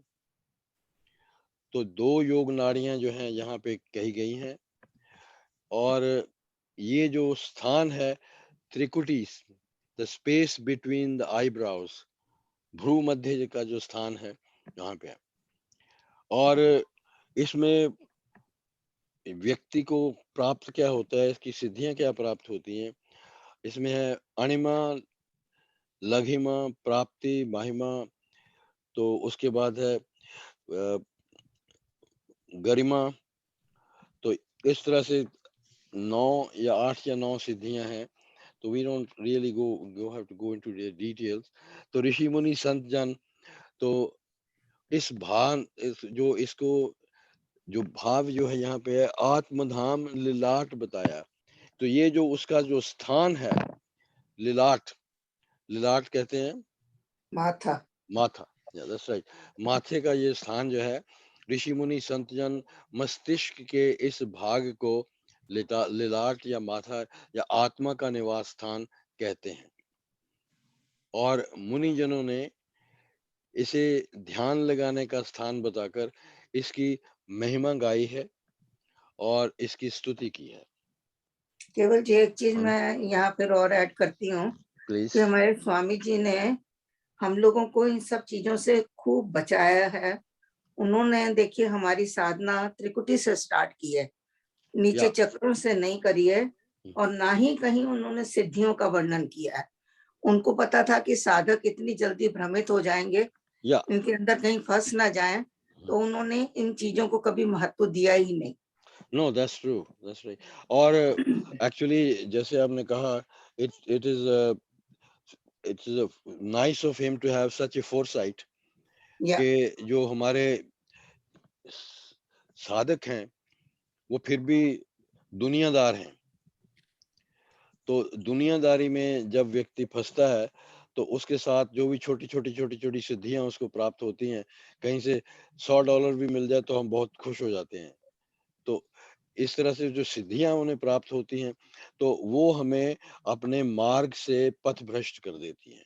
तो 2 योग नाड़ियां जो हैं यहाँ पे कही गई हैं, और ये जो स्थान है त्रिकुटी, the space between the eyebrows, भ्रू मध्य का जो स्थान है यहाँ पे है। और इसमें व्यक्ति को प्राप्त क्या होता है, इसकी सिद्धियां क्या प्राप्त होती हैं, इसमें है अणिमा, लघिमा, प्राप्ति, महिमा। तो उसके बाद है गरिमा। तो इस तरह से 9 या 8 या 9 सिद्धियां हैं। तो we don't really have to go into the details. तो ऋषि मुनि संत जन तो इस जो भाव जो है यहाँ पे है, आत्मधाम लिलाट बताया। तो ये जो उसका जो स्थान है लिलाट कहते हैं माथा। Yeah, that's right. माथे का ये स्थान जो है, ऋषि मुनि संत जन मस्तिष्क के इस भाग को लिलाट या माथा या आत्मा का निवास स्थान कहते हैं। और मुनि जनों ने इसे ध्यान लगाने का स्थान बताकर इसकी महिमा गाई है और इसकी स्तुति की है। केवल जी एक चीज मैं यहाँ फिर और ऐड करती हूँ कि हमारे स्वामी जी ने हम लोगों को इन सब चीजों से खूब बचाया है। उन्होंने देखिए हमारी साधना त्रिकुटी से स्टार्ट की है, नीचे चक्रों से नहीं करी है, और ना ही कहीं उन्होंने सिद्धियों का वर्णन किया है। उनको पता था कि साधक इतनी जल्दी भ्रमित हो जाएंगे, इनके अंदर कहीं फंस ना जाएं, तो उन्होंने इन चीजों को कभी महत्व दिया ही नहीं। No, that's true. That's right. और actually जैसे आपने कहा, it is nice of him to have such a foresight कि जो हमारे साधक हैं वो फिर भी दुनियादार हैं। तो दुनियादारी में जब व्यक्ति फंसता है तो उसके साथ जो भी छोटी सिद्धियां उसको प्राप्त होती हैं, कहीं से $100 भी मिल जाए तो हम बहुत खुश हो जाते हैं। तो इस तरह से जो सिद्धियां उन्हें प्राप्त होती हैं, तो वो हमें अपने मार्ग से पथ भ्रष्ट कर देती हैं।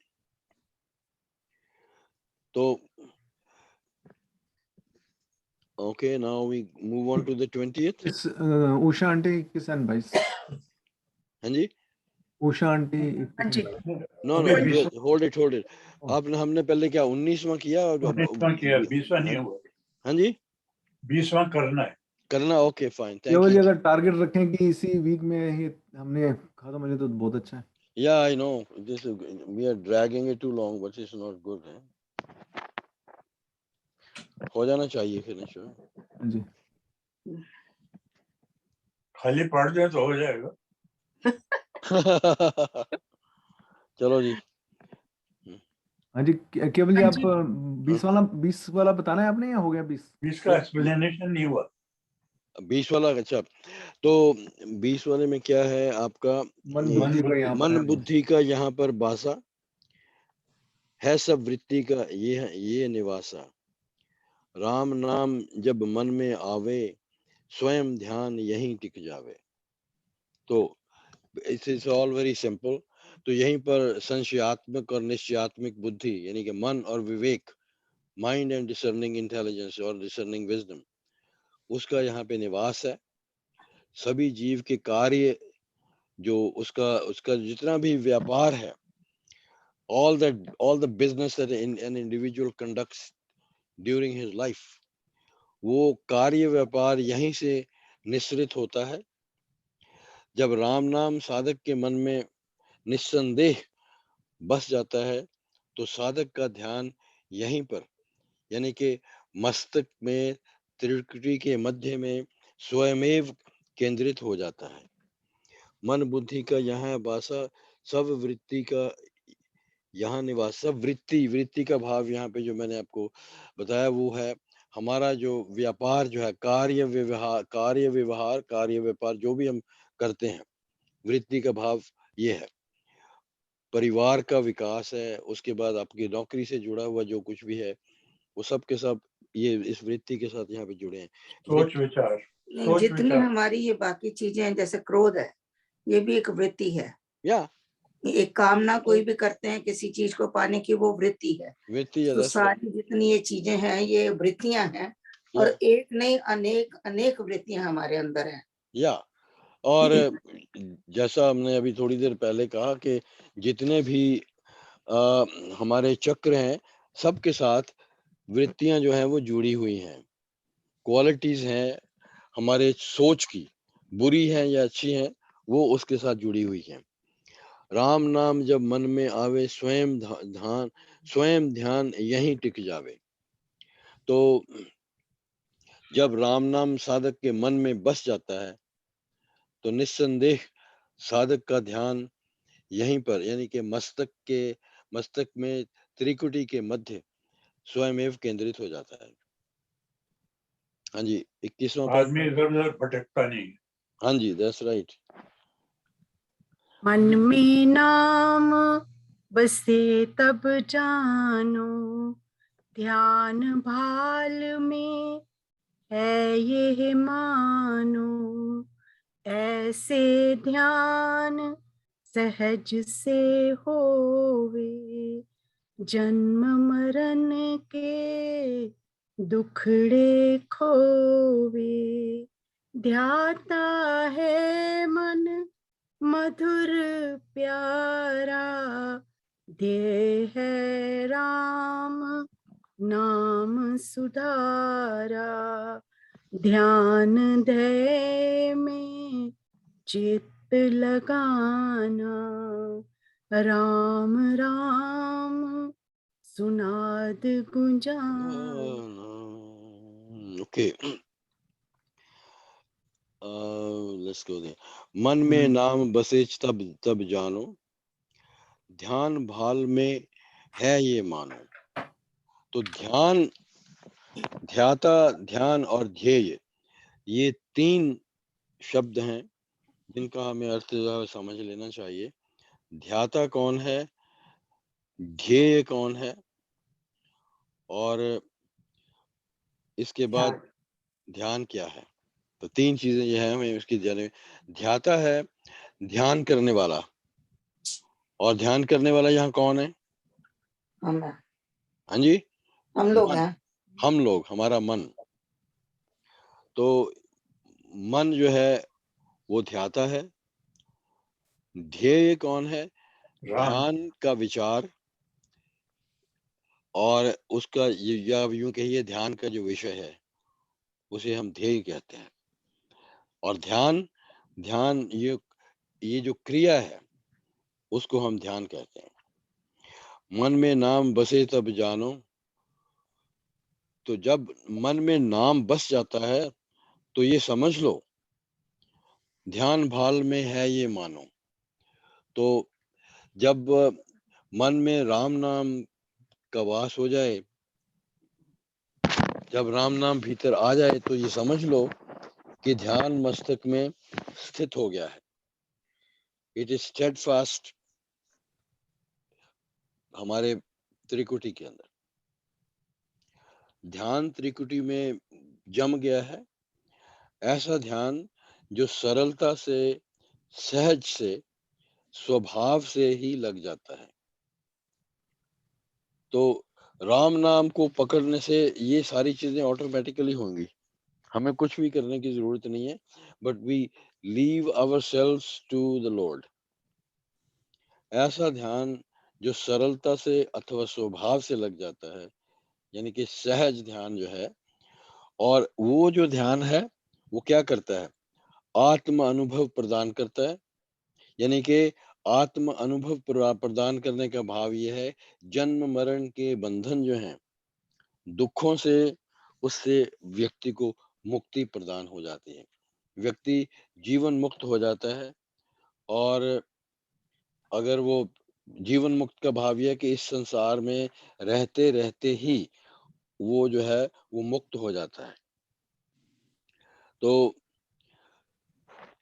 तो okay, now we move on to the 20th. Usha aunty किसान भाई। हाँ जी, Usha aunty. No hold it. हमने पहले क्या 19वां किया और 20वां नहीं हुआ। हाँ जी, 20वां करना। Okay fine, thank you. अगर टारगेट रखें कि इसी वीक में ही हमने खत्म हो जाए तो बहुत अच्छा है। Yeah, I know. We are dragging it too long, but it's not good. हो जाना चाहिए फिनिश। हाँ जी, खाली पढ़ जाए तो हो जाएगा। चलो जी। हाँ जी, केवल जी हाँ आप जी। 20 वाला बताना है आपने, या हो गया 20 का एक्सप्लेनेशन नहीं हुआ। 20 वाला, अच्छा। तो 20 वाले में क्या है आपका, मन बुद्धि का यहाँ पर बासा है, सब वृत्ति का ये निवासा। राम नाम जब मन में आवे, स्वयं ध्यान यहीं टिक जावे। तो इट्स ऑल वेरी सिंपल। तो यहीं पर संशयात्मक और निश्चयात्मक बुद्धि यानी कि मन और विवेक, माइंड एंड डिसर्निंग इंटेलिजेंस और डिसर्निंग विजडम, उसका यहाँ पे निवास है। सभी जीव के कार्य जो उसका जितना भी व्यापार है, all the business that an individual conducts during his life, वो कार्य व्यापार यहीं से निश्रित होता है। जब राम नाम साधक के मन में निस्संदेह बस जाता है तो साधक का ध्यान यहीं पर यानी कि मस्तक में त्रिकुटी के मध्य में स्वयमेव केंद्रित हो जाता है। मन बुद्धि का यहाँ बासा, सब वृत्ति का यहाँ निवास। सब वृत्ति का भाव यहाँ पे जो मैंने आपको बताया वो है हमारा जो व्यापार जो है, कार्य व्यापार जो भी हम करते हैं, वृत्ति का भाव ये है। परिवार का विकास है, उसके बाद आपकी नौकरी से जुड़ा हुआ जो कुछ भी है वो सब के सब ये इस वृत्ति के साथ यहाँ पे जुड़े हैं। सोच विचार, जितनी हमारी ये बाकी चीजें हैं, जैसे क्रोध है, ये भी एक वृत्ति है। या एक कामना कोई भी करते हैं किसी चीज को पाने की, वो वृत्ति है। तो सारी जितनी ये चीजें हैं ये वृत्तियां हैं, और एक नहीं अनेक वृत्तियां हमारे अंदर हैं। या और जैसा हमने अभी थोड़ी देर पहले कहा कि जितने भी हमारे चक्र हैं, सबके साथ वृत्तियां जो हैं वो जुड़ी हुई हैं। क्वालिटीज हैं हमारे सोच की, बुरी हैं या अच्छी हैं, वो उसके साथ जुड़ी हुई हैं। राम नाम जब मन में आवे, स्वयं ध्यान यहीं टिक जावे। तो जब राम नाम साधक के मन में बस जाता है तो निस्संदेह साधक का ध्यान यहीं पर यानी कि मस्तक में त्रिकुटी के मध्य स्वयमेव केंद्रित हो जाता है। हाँ जी, 21वां आदमी इधर-उधर भटकता नहीं। हाँ जी, दैट्स राइट। मन में नाम बसे तब जानो, ध्यान भाल में है ये मानो। ऐसे ध्यान सहज से होवे, जन्म मरण के दुखड़े खोवे। ध्याता है मन मधुर प्यारा, ध्येय है राम नाम सुधारा। ध्यान ध्येय में चित्त लगाना, राम राम सुनाद गुंजाना। Okay, let's go there. मन में नाम बसे तब जानो, ध्यान भाल में है ये मानो। तो ध्यान और ध्येय, ये 3 शब्द हैं जिनका हमें अर्थ समझ लेना चाहिए। ध्याता कौन है, ध्येय कौन है, और इसके बाद ध्यान क्या है। तो 3 चीजें ये है हमें उसकी जाने में। ध्याता है ध्यान करने वाला, और ध्यान करने वाला यहाँ कौन है? हाँ जी, हम लोग हैं। हम लोग, हमारा मन। तो मन जो है वो ध्याता है। ध्येय कौन है? ध्यान का विचार, और उसका या यूं कहिए ध्यान का जो विषय है उसे हम ध्येय कहते हैं। और ध्यान ये जो क्रिया है उसको हम ध्यान कहते हैं। मन में नाम बसे तब जानो, तो जब मन में नाम बस जाता है तो ये समझ लो ध्यान भाल में है ये मानो। तो जब मन में राम नाम का वास हो जाए, जब राम नाम भीतर आ जाए तो ये समझ लो कि ध्यान मस्तक में स्थित हो गया है। इट इज स्टेडफास्ट हमारे त्रिकुटी के अंदर। ध्यान त्रिकुटी में जम गया है, ऐसा ध्यान जो सरलता से, सहज से, स्वभाव से ही लग जाता है। तो राम नाम को पकड़ने से ये सारी चीजें ऑटोमेटिकली होंगी, हमें कुछ भी करने की जरूरत नहीं है, but we leave ourselves to the lord. ऐसा ध्यान जो सरलता से अथवा स्वभाव से लग जाता है, यानी कि सहज ध्यान जो है, और वो जो ध्यान है वो क्या करता है, आत्म अनुभव प्रदान करता है। यानी कि आत्म अनुभव प्रदान करने का भाव ये है, जन्म मरण के बंधन जो हैं, दुखों से, उससे व्यक्ति को मुक्ति प्रदान हो जाती है, व्यक्ति जीवन मुक्त हो जाता है। और अगर वो जीवन मुक्त का भाव यह है कि इस संसार में रहते रहते ही वो जो है वो मुक्त हो जाता है। तो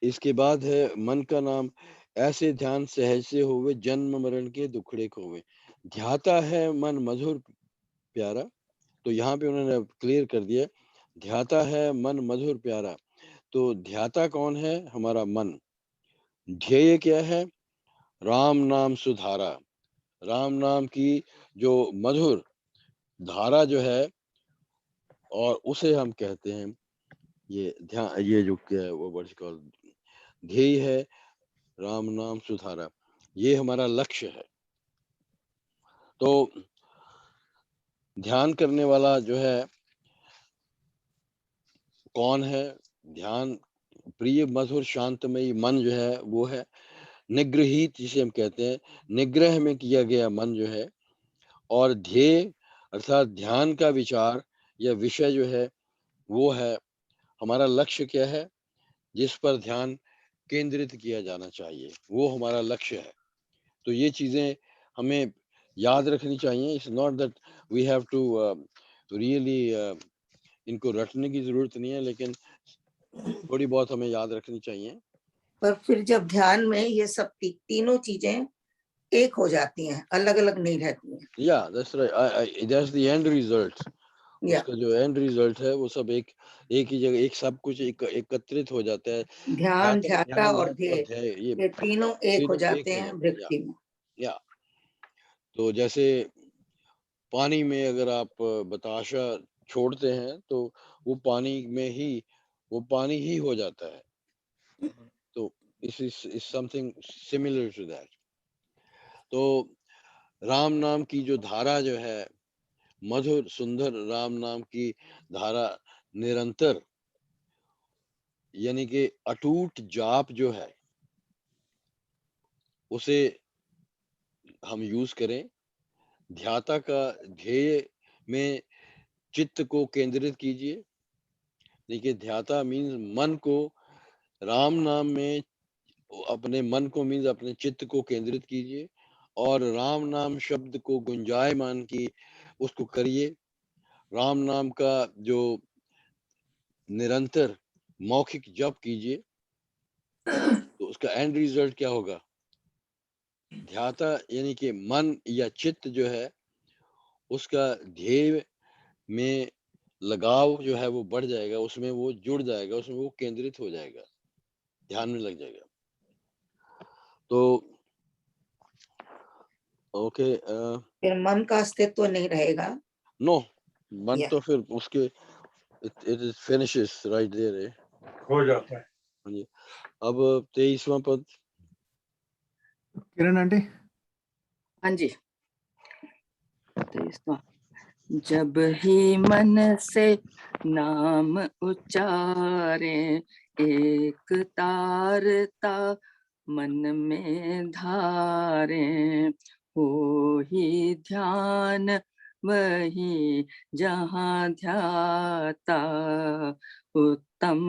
इसके बाद है मन का नाम, ऐसे ध्यान सहज से होवे, जन्म मरण के दुखड़े खोवे। ध्याता है मन मधुर प्यारा, तो यहाँ पे उन्होंने क्लियर कर दिया, ध्याता है मन मधुर प्यारा। तो ध्याता कौन है, हमारा मन। ध्येय क्या है, राम नाम सुधारा, राम नाम की जो मधुर धारा जो है, और उसे हम कहते हैं ये ध्यान, ये जो क्या है वो व्हाट इज कॉल्ड ध्येय है, राम नाम सुधारा, ये हमारा लक्ष्य है। तो ध्यान करने वाला जो है कौन है, ध्यान प्रिय मधुर शांतमयी मन जो है वो है निग्रहित, जिसे हम कहते हैं निग्रह में किया गया मन जो है। और ध्येय अर्थात ध्यान का विचार या विषय जो है वो है, हमारा लक्ष्य क्या है, जिस पर ध्यान केंद्रित किया जाना चाहिए, वो हमारा लक्ष्य है। तो ये चीजें हमें याद रखनी चाहिए। It's not that we have to really इनको रटने की जरूरत नहीं है, लेकिन थोड़ी बहुत हमें याद रखनी चाहिए। पर फिर जब ध्यान में ये सब तीनों चीजें एक हो जाती हैं, अलग अलग नहीं रहती हैं। या that's right, that's the end result. उसका जो एंड रिजल्ट है वो सब एक ही जगह, एक सब कुछ एकत्रित हो जाता है। ध्यान, ध्याता और ध्येय, ये तीनों एक हो जाते हैं व्यक्ति में। या तो जैसे पानी में अगर आप बताशा छोड़ते हैं तो वो पानी में ही वो पानी ही हो जाता है। तो this is something similar to that. तो राम नाम की जो धारा जो है, मधुर सुंदर राम नाम की धारा निरंतर, यानी कि अटूट जाप जो है, उसे हम यूज करें। ध्याता का ध्येय में चित्त को केंद्रित कीजिए। देखिए ध्याता मीन्स मन को राम नाम में, अपने मन को मीन्स अपने चित्त को केंद्रित कीजिए और राम नाम शब्द को गुंजायमान की उसको करिए। राम नाम का जो निरंतर मौखिक जप कीजिए, तो उसका एंड रिजल्ट क्या होगा, ध्याता यानी कि मन या चित्त जो है उसका ध्येय में लगाव जो है वो बढ़ जाएगा, उसमें वो जुड़ जाएगा, उसमें वो केंद्रित हो जाएगा, ध्यान में लग जाएगा। तो ओके, फिर मन का अस्तित्व नहीं रहेगा। नो, मन तो फिर उसके it is finishes right there हो जाता है। हाँ जी। अब 23वां पद किरण आंटी। हाँ जी, 23वां। जब ही मन से नाम उच्चारे, एक तारता मन में धारे, हो ही ध्यान वही जहाँ ध्याता, उत्तम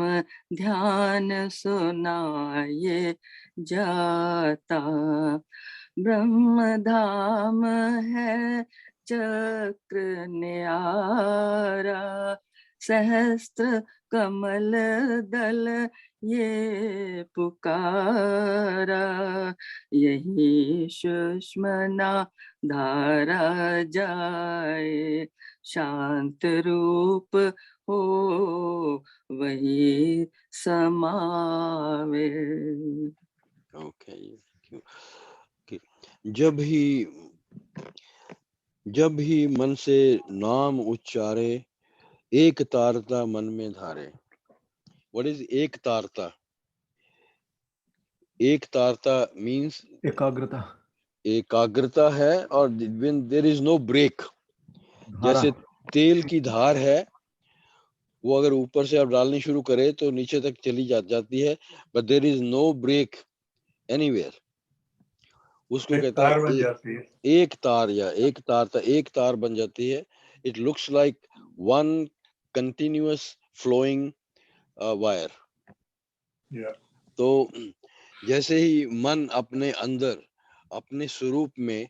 ध्यान सुनाए जाता। ब्रह्म धाम है चक्र न्यारा, सहस्त्र कमल दल ये पुकारा, यही सुषमना धारा जाए, शांत रूप हो वही समावे। ओके, जब ही मन से नाम उच्चारे, एक तारता मन में धारे। What is एक तारता? एक तारता means एकाग्रता, एकाग्रता है, और when there is no break, जैसे तेल की धार है, वो अगर ऊपर से आप डालनी शुरू करे तो नीचे तक चली जाती है, but there is no break anywhere, उसको कहते हैं एक तार, या एक तार बन जाती है। It looks like one continuous flowing wire. तो जैसे ही मन अपने अंदर अपने स्वरूप में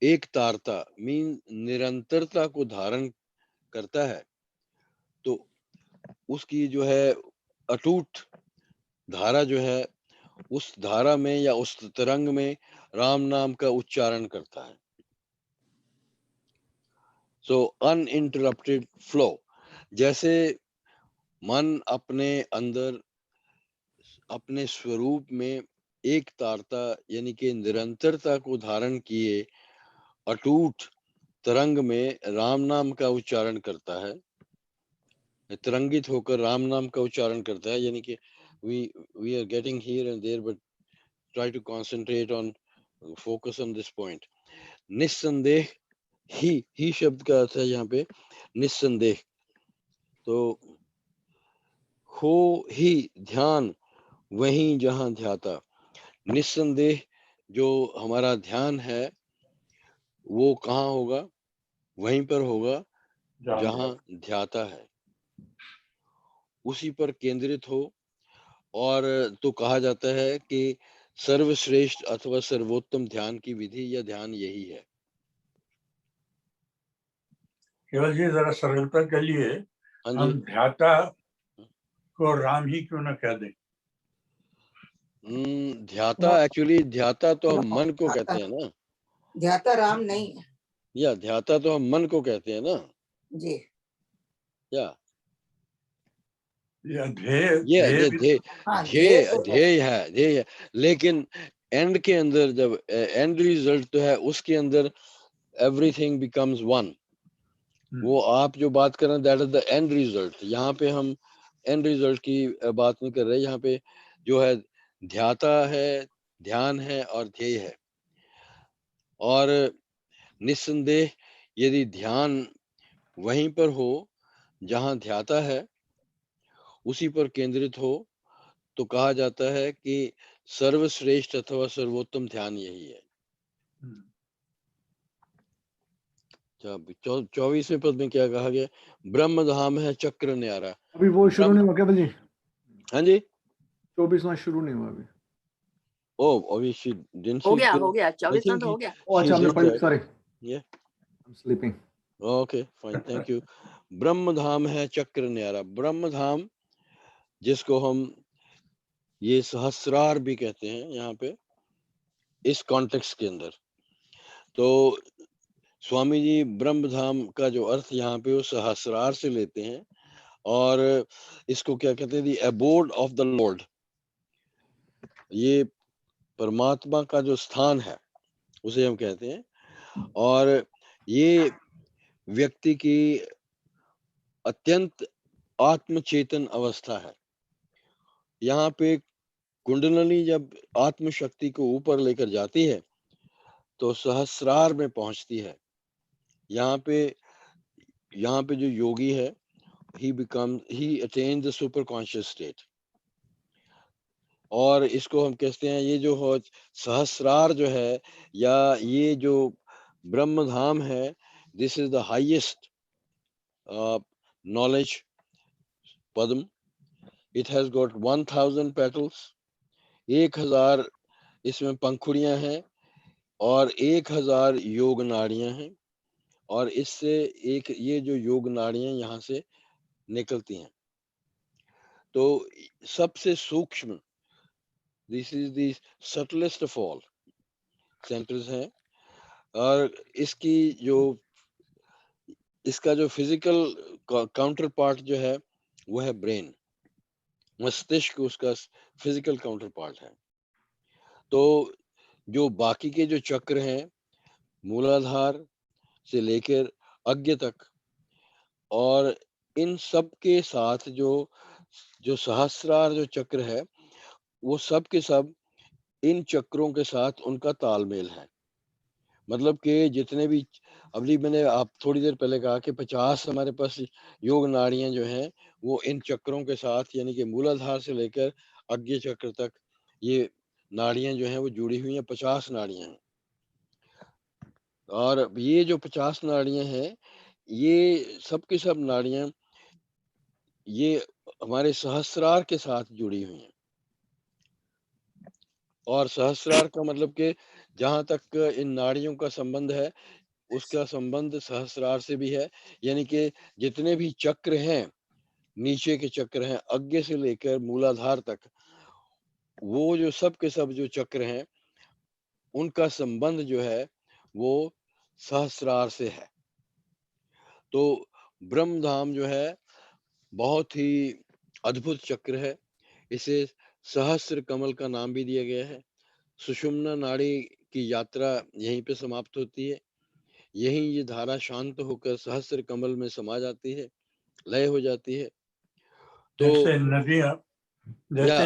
एक तारता मीन निरंतरता को धारण करता है, तो उसकी जो है अटूट धारा जो है, उस धारा में या उस तरंग में राम नाम का उच्चारण करता है। सो अनइंटरप्टेड फ्लो। जैसे मन अपने अंदर अपने स्वरूप में एक तारता यानी कि निरंतरता को धारण किए अटूट तरंग में राम नाम का उच्चारण करता है, तरंगित होकर राम नाम का उच्चारण करता है, यानी कि we are getting here and there, but try to concentrate on, focus on this point. निस्संदेह, ही शब्द का अर्थ है यहाँ पे निस्संदेह। तो हो ही ध्यान वहीं जहां ध्याता, निस्संदेह जो हमारा ध्यान है वो कहाँ होगा? वहीं पर होगा जहां ध्याता है, उसी पर केंद्रित हो। और तो कहा जाता है कि सर्वश्रेष्ठ अथवा सर्वोत्तम ध्यान की विधि या ध्यान यही है। केवल जी जरा सरलता के लिए हम ध्याता को राम ही क्यों ना कह दें? ध्याता, एक्चुअली ध्याता तो हम मन को कहते हैं ना, ध्याता राम नहीं है। या ध्याता तो हम मन को कहते हैं ना जी, या ध्येय है, लेकिन एंड के अंदर जब एंड रिजल्ट तो है उसके अंदर एवरीथिंग बिकम्स वन। वो आप जो बात कर रहे हैं that is the end result. यहाँ पे हम एंड रिजल्ट की बात नहीं कर रहे, यहाँ पे जो है ध्याता है, ध्यान है और ध्येय है। और निस्संदेह यदि ध्यान वहीं पर हो जहां ध्याता है, उसी पर केंद्रित हो, तो कहा जाता है कि सर्वश्रेष्ठ अथवा सर्वोत्तम ध्यान यही है। 24वें पद में क्या कहा गया? ब्रह्म धाम है चक्र न्यारा। अभी वो शुरू नहीं हुआ क्या जी? हाँ जी, 24वां शुरू नहीं हुआ अभी। Oh, अभी she didn't see. हो गया 24वां तो हो गया। अच्छा, मैं पढ़, sorry, yeah, I'm sleeping. Okay, fine, thank you. ब्रह्म धाम है चक्र न्यारा। ब्रह्म धाम जिसको हम ये सहस्रार भी कहते हैं यहाँ पे इस कॉन्टेक्स्ट के अंदर। तो स्वामी जी ब्रह्म धाम का जो अर्थ यहाँ पे वो सहस्रार से लेते हैं, और इसको क्या कहते हैं? दी एबोर्ड ऑफ द लॉर्ड। ये परमात्मा का जो स्थान है उसे हम कहते हैं, और ये व्यक्ति की अत्यंत आत्मचेतन अवस्था है। यहाँ पे कुंडलनी जब आत्म शक्ति को ऊपर लेकर जाती है तो सहस्रार में पहुंचती है। यहाँ पे जो योगी है he attains the super conscious state। और इसको हम कहते हैं, ये जो हो सहस्रार जो है या ये जो ब्रह्म धाम है, this is the highest knowledge Padma. It has got 1000 petals, 1000 इसमें पंखुड़ियां हैं, और 1000 योग नाड़ियां हैं, और इससे एक ये जो योग नाड़ियां यहाँ से निकलती हैं, तो सबसे सूक्ष्म, this is the subtlest of all centres हैं, और इसका जो फिजिकल काउंटर पार्ट जो है वो है ब्रेन, मस्तिष्क उसका फिजिकल काउंटर पार्ट है। तो जो बाकी के जो चक्र हैं, मूलाधार से लेकर अग्य तक, और इन सब के साथ जो सहस्रार जो चक्र है, वो सब के सब इन चक्रों के साथ उनका तालमेल है। मतलब कि जितने भी, अभी मैंने आप थोड़ी देर पहले कहा कि 50 हमारे पास योग नाड़ियां जो हैं वो इन चक्रों के साथ, यानी कि मूलाधार से लेकर अग्य चक्र तक ये नाड़ियां जो हैं वो जुड़ी हुई हैं, 50 नाड़ियां हैं। और ये जो 50 नाड़ियां हैं, ये सब की सब नाड़ियां ये हमारे सहस्रार के साथ जुड़ी हुई हैं। और सहस्रार का मतलब कि जहां तक इन नाड़ियों का संबंध है, उसका संबंध सहस्रार से भी है। यानी कि जितने भी चक्र हैं, नीचे के चक्र हैं अग्य से लेकर मूलाधार तक, वो जो सब के सब जो चक्र हैं, उनका संबंध जो है वो सहस्रार से है। तो ब्रह्मधाम जो है बहुत ही अद्भुत चक्र है। इसे सहस्र कमल का नाम भी दिया गया है। सुषुम्ना नाड़ी की यात्रा यहीं पे समाप्त होती है। यहीं ये धारा शांत होकर सहस्र कमल में समा जाती है, लय हो जाती है। तो जैसे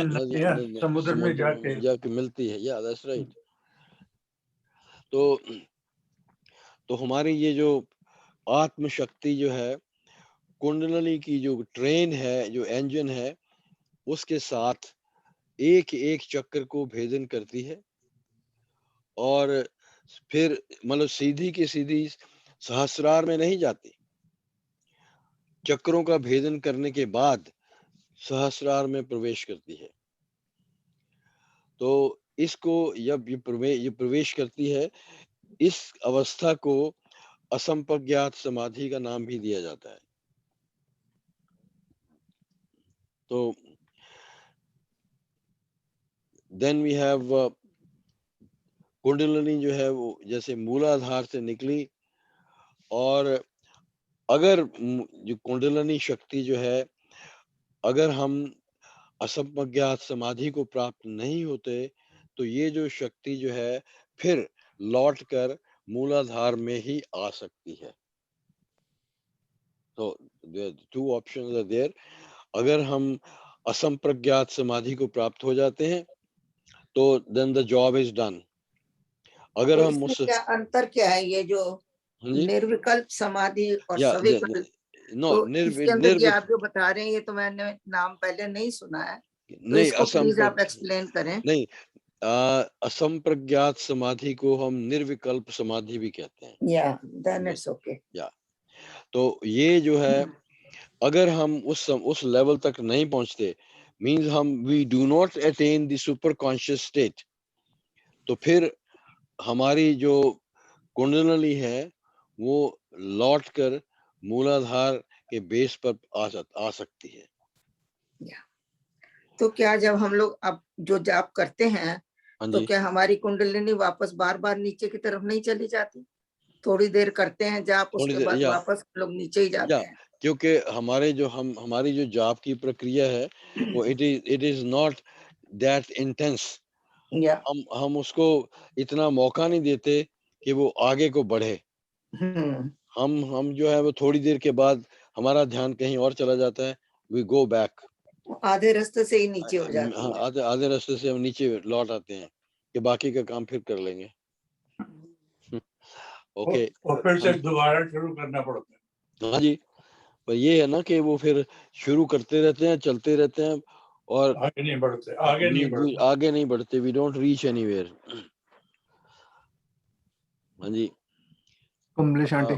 नदियां समुद्र में जाके मिलती है। या दैट्स राइट। तो हमारी ये जो आत्म शक्ति जो है, कुंडलिनी की जो ट्रेन है, जो इंजन है, उसके साथ एक एक चक्र को भेदन करती है, और फिर मतलब सीधी की सीधी सहस्रार में नहीं जाती। चक्रों का भेदन करने के बाद सहस्रार में प्रवेश करती है। तो इसको जब ये प्रवेश करती है, इस अवस्था को असंप्रज्ञात समाधि का नाम भी दिया जाता है। तो देन वी हैव कुंडलिनी जो है वो जैसे मूलाधार से निकली, और अगर जो कुंडलिनी शक्ति जो है, अगर हम असंप्रज्ञात समाधि को प्राप्त नहीं होते, तो ये जो शक्ति जो है फिर लौट कर मूलाधार में ही आ सकती है। तो टू ऑप्शंस आर देयर। अगर हम असंप्रज्ञात समाधि को प्राप्त हो जाते हैं, तो then the job is done. अगर तो हम उस क्या अंतर क्या है, ये जो निर्विकल्प समाधि और सविकल्प? तो इसके अंदर ये आप जो बता रहे हैं, ये तो मैंने नाम पहले नहीं सुना है, तो नहीं, इसको प्लीज आप एक्सप्लेन करें। नहीं, असंप्रज्ञात समाधि को हम निर्विकल्प समाधि भी कहते हैं। या देन इट्स ओके। या तो ये जो है, अगर हम उस लेवल तक नहीं पहुंचते, means we do not attain the super conscious state, तो फिर हमारी जो कुंडलिनी है वो लौट कर मूलाधार के बेस पर आ सकती है। तो क्या जब हम लोग अब जो जाप करते हैं, तो क्या हमारी कुंडलिनी वापस बार बार नीचे की तरफ नहीं चली जाती? थोड़ी देर करते हैं जाप, उसके बाद वापस लोग नीचे ही जाते हैं। क्योंकि हमारी जो जाप की प्रक्रिया है वो it is not that intense. हम उसको इतना मौका नहीं देते कि वो आगे को बढ़े। हम जो है वो थोड़ी देर के बाद हमारा ध्यान कहीं और चला जाता है, वी गो बैक। आधे रास्ते से ही नीचे हो जाती है। आधे रास्ते से हम नीचे लौट आते हैं कि बाकी का काम फिर कर लेंगे। ओके, और फिर से दोबारा शुरू करना पड़ता है। हाँ जी, पर ये है ना कि वो फिर शुरू करते रहते हैं, चलते रहते हैं, और आगे नहीं बढ़ते। We don't reach anywhere. हाँ जी, कमलेश आंटी।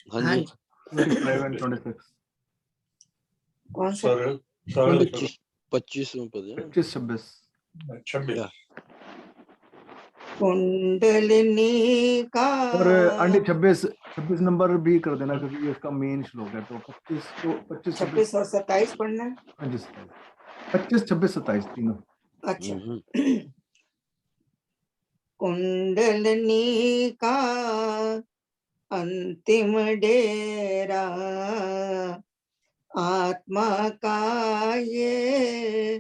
हाँ जी, 25 and 26। कौन सा? 25 पद है। 25-26। कुंडलिनी का। और आंटी 26 नंबर भी कर देना क्योंकि ये उसका मेन श्लोक है, तो 25 26 और 27 पढ़ना है। हाँ जी 25 26 27 तीनों। अच्छा। कुंडलिनी का अंतिम डेरा, आत्मा का ये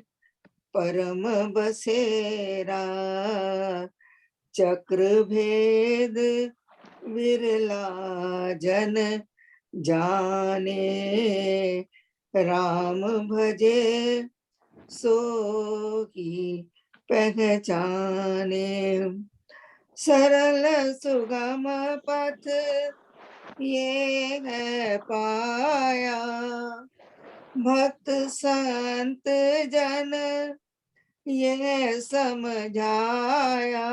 परम बसेरा, चक्र भेद विरला जन जाने, राम भजे सो की पहचाने, सरल सुगम पथ ये है पाया, भक्त संत जन ये समझाया,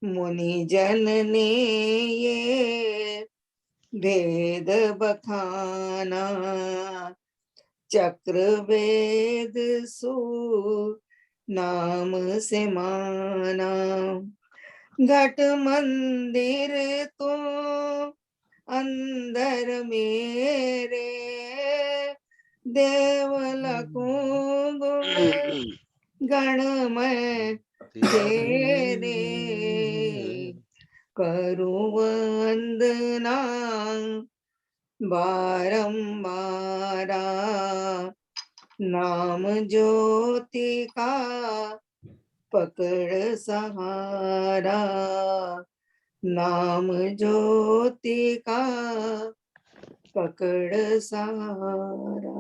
मुनि जन ने ये भेद बखाना, चक्र वेद सु नाम से माना, घट मंदिर तो अंदर मेरे, देवल गण में तेरे, करूं वंदना बारंबारा, नाम ज्योति का पकड़ सहारा, नाम ज्योति का पकड़ सहारा।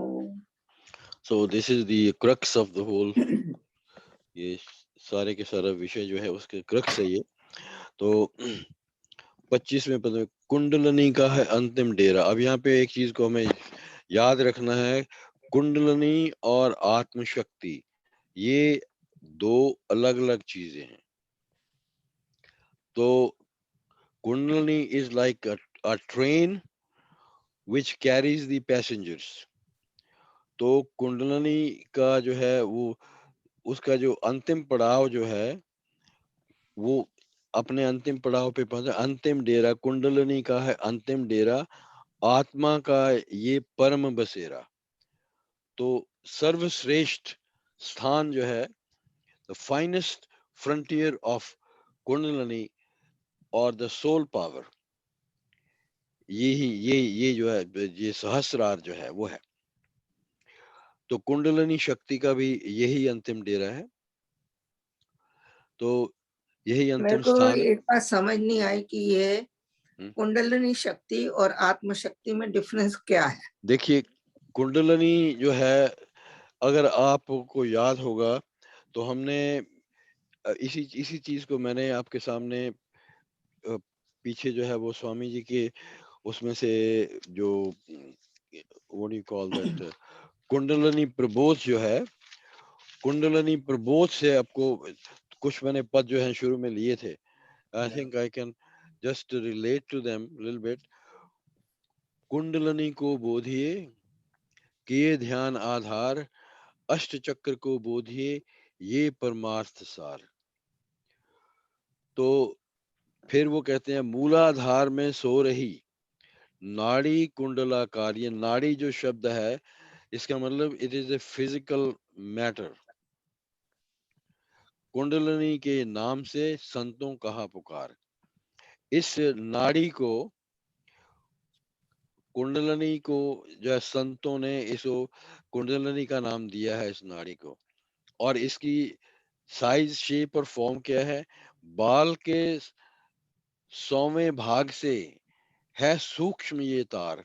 So this is the crux of the whole, ये सारे के सारा विषय जो है उसके क्रक्स है ये। तो 25वें पद में कुंडलनी का है अंतिम डेरा। अब यहाँ पे एक चीज को हमें याद रखना है, कुंडलनी और आत्मशक्ति ये दो अलग अलग चीजें हैं। तो kundalini is like a train which carries the passengers. तो कुंडलनी का जो है वो उसका जो अंतिम पड़ाव जो है वो अपने अंतिम पड़ाव पे पहुंचा। अंतिम डेरा कुंडलनी का है अंतिम डेरा, आत्मा का ये परम बसेरा। तो सर्वश्रेष्ठ स्थान जो है, the finest frontier of kundalini और द सोल पावर, ये जो है ये सहस्रार जो है वो है। तो कुंडलनी शक्ति का भी यही अंतिम डेरा है। तो यही अंतिम स्थान। एक बात समझ नहीं आई कि ये कुंडलिनी शक्ति और आत्म शक्ति में डिफरेंस क्या है? देखिए कुंडलिनी जो है, अगर आपको याद होगा तो हमने इसी चीज को मैंने आपके सामने पीछे जो है वो स्वामी जी के उसमें से जो what you call that kundalini Prabodh जो है, कुंडलिनी प्रबोध से आपको कुछ मैंने पद जो है शुरू में लिए थे। I think I can just relate to them little bit. कुंडलिनी को बोधिए किए ध्यान आधार, अष्ट चक्र को बोधिए ये परमार्थ सार। तो फिर वो कहते हैं मूलाधार में सो रही नाड़ी कुंडलाकार। ये नाड़ी जो शब्द है इसका मतलब it is a physical matter. Kundalini के नाम से संतों कहा पुकार। इस नाड़ी को, कुंडलिनी को जो है संतों ने इसको कुंडलिनी का नाम दिया है इस नाड़ी को। और इसकी साइज शेप और फॉर्म क्या है, बाल के 100वें भाग से है सूक्ष्म ये तार,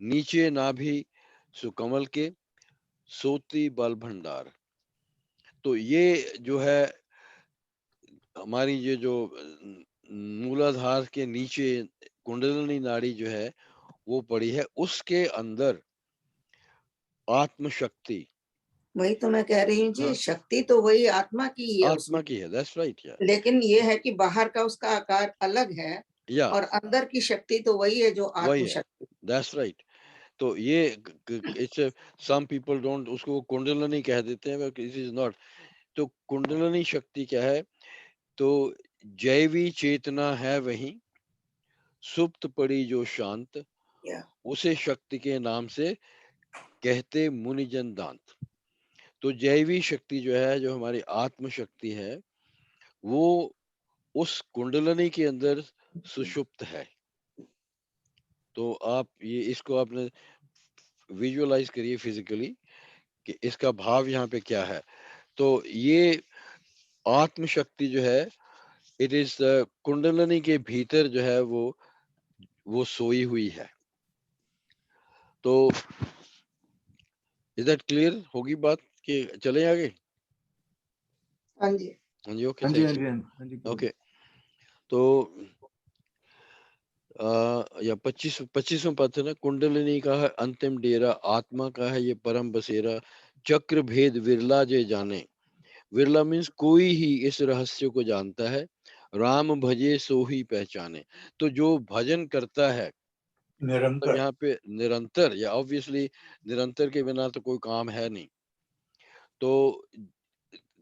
नीचे नाभि सुकमल के सोती बल भंडार। तो ये जो है हमारी ये जो मूलाधार के नीचे कुंडलिनी नाड़ी जो है वो पड़ी है, उसके अंदर आत्म शक्ति। वही तो मैं कह रही हूँ जी। हाँ। शक्ति तो वही आत्मा की है, आत्मा की है। दैट्स राइट यार। लेकिन ये है कि बाहर का उसका आकार अलग है और अंदर की शक्ति तो वही है जो आत्म शक्ति। That's right. तो ये इट्स सम पीपल डोंट उसको कुंडलिनी कह देते हैं, बट इट इज नॉट। तो कुंडलिनी शक्ति क्या है? तो जैवी चेतना है वही, सुप्त पड़ी जो शांत, उसे शक्ति के नाम से कहते मुनिजन दांत। तो जैवी शक्ति जो है, जो हमारी आत्म शक्ति है, वो उस कुंडलिनी के अंदर सुषुप्त है। तो आप ये इसको आपने विजुअलाइज करिए फिजिकली कि इसका भाव यहाँ पे क्या है। तो ये आत्म शक्ति जो है, इट इज कुंडलिनी के भीतर जो है वो सोई हुई है। तो इज दैट क्लियर? होगी बात कि चले आगे? हाँ जी, हाँ जी, ओके, हाँ जी, हाँ थैंक जी, यू। हाँ जी, ओके, तो या 25वां पद है ना, कुंडलिनी का है अंतिम डेरा, आत्मा का है ये परम बसेरा, चक्र भेद विरला जे जाने। विरला मीन्स कोई ही इस रहस्य को जानता है, राम भजे सो ही पहचाने। तो जो भजन करता है, तो निरंतर, यहाँ पे निरंतर, या ऑब्वियसली निरंतर के बिना तो कोई काम है नहीं। तो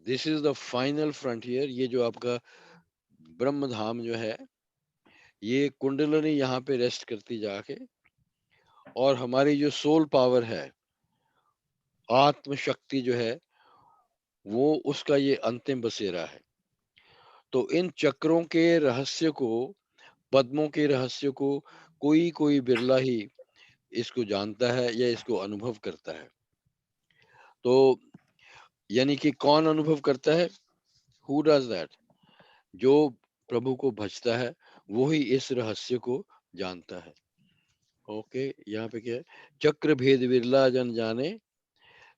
this is the final frontier. ये जो आपका ब्रह्म धाम जो है, ये कुंडलिनी यहाँ पे रेस्ट करती जाके, और हमारी जो सोल पावर है, आत्म शक्ति जो है, वो उसका ये अंतिम बसेरा है। तो इन चक्रों के रहस्य को, पद्मों के रहस्य को कोई कोई बिरला ही इसको जानता है या इसको अनुभव करता है। तो यानी कि कौन अनुभव करता है? Who does that? जो प्रभु को भजता है, वो ही इस रहस्य को जानता है। ओके, यहाँ पे क्या है? चक्र भेद विरला जन जाने,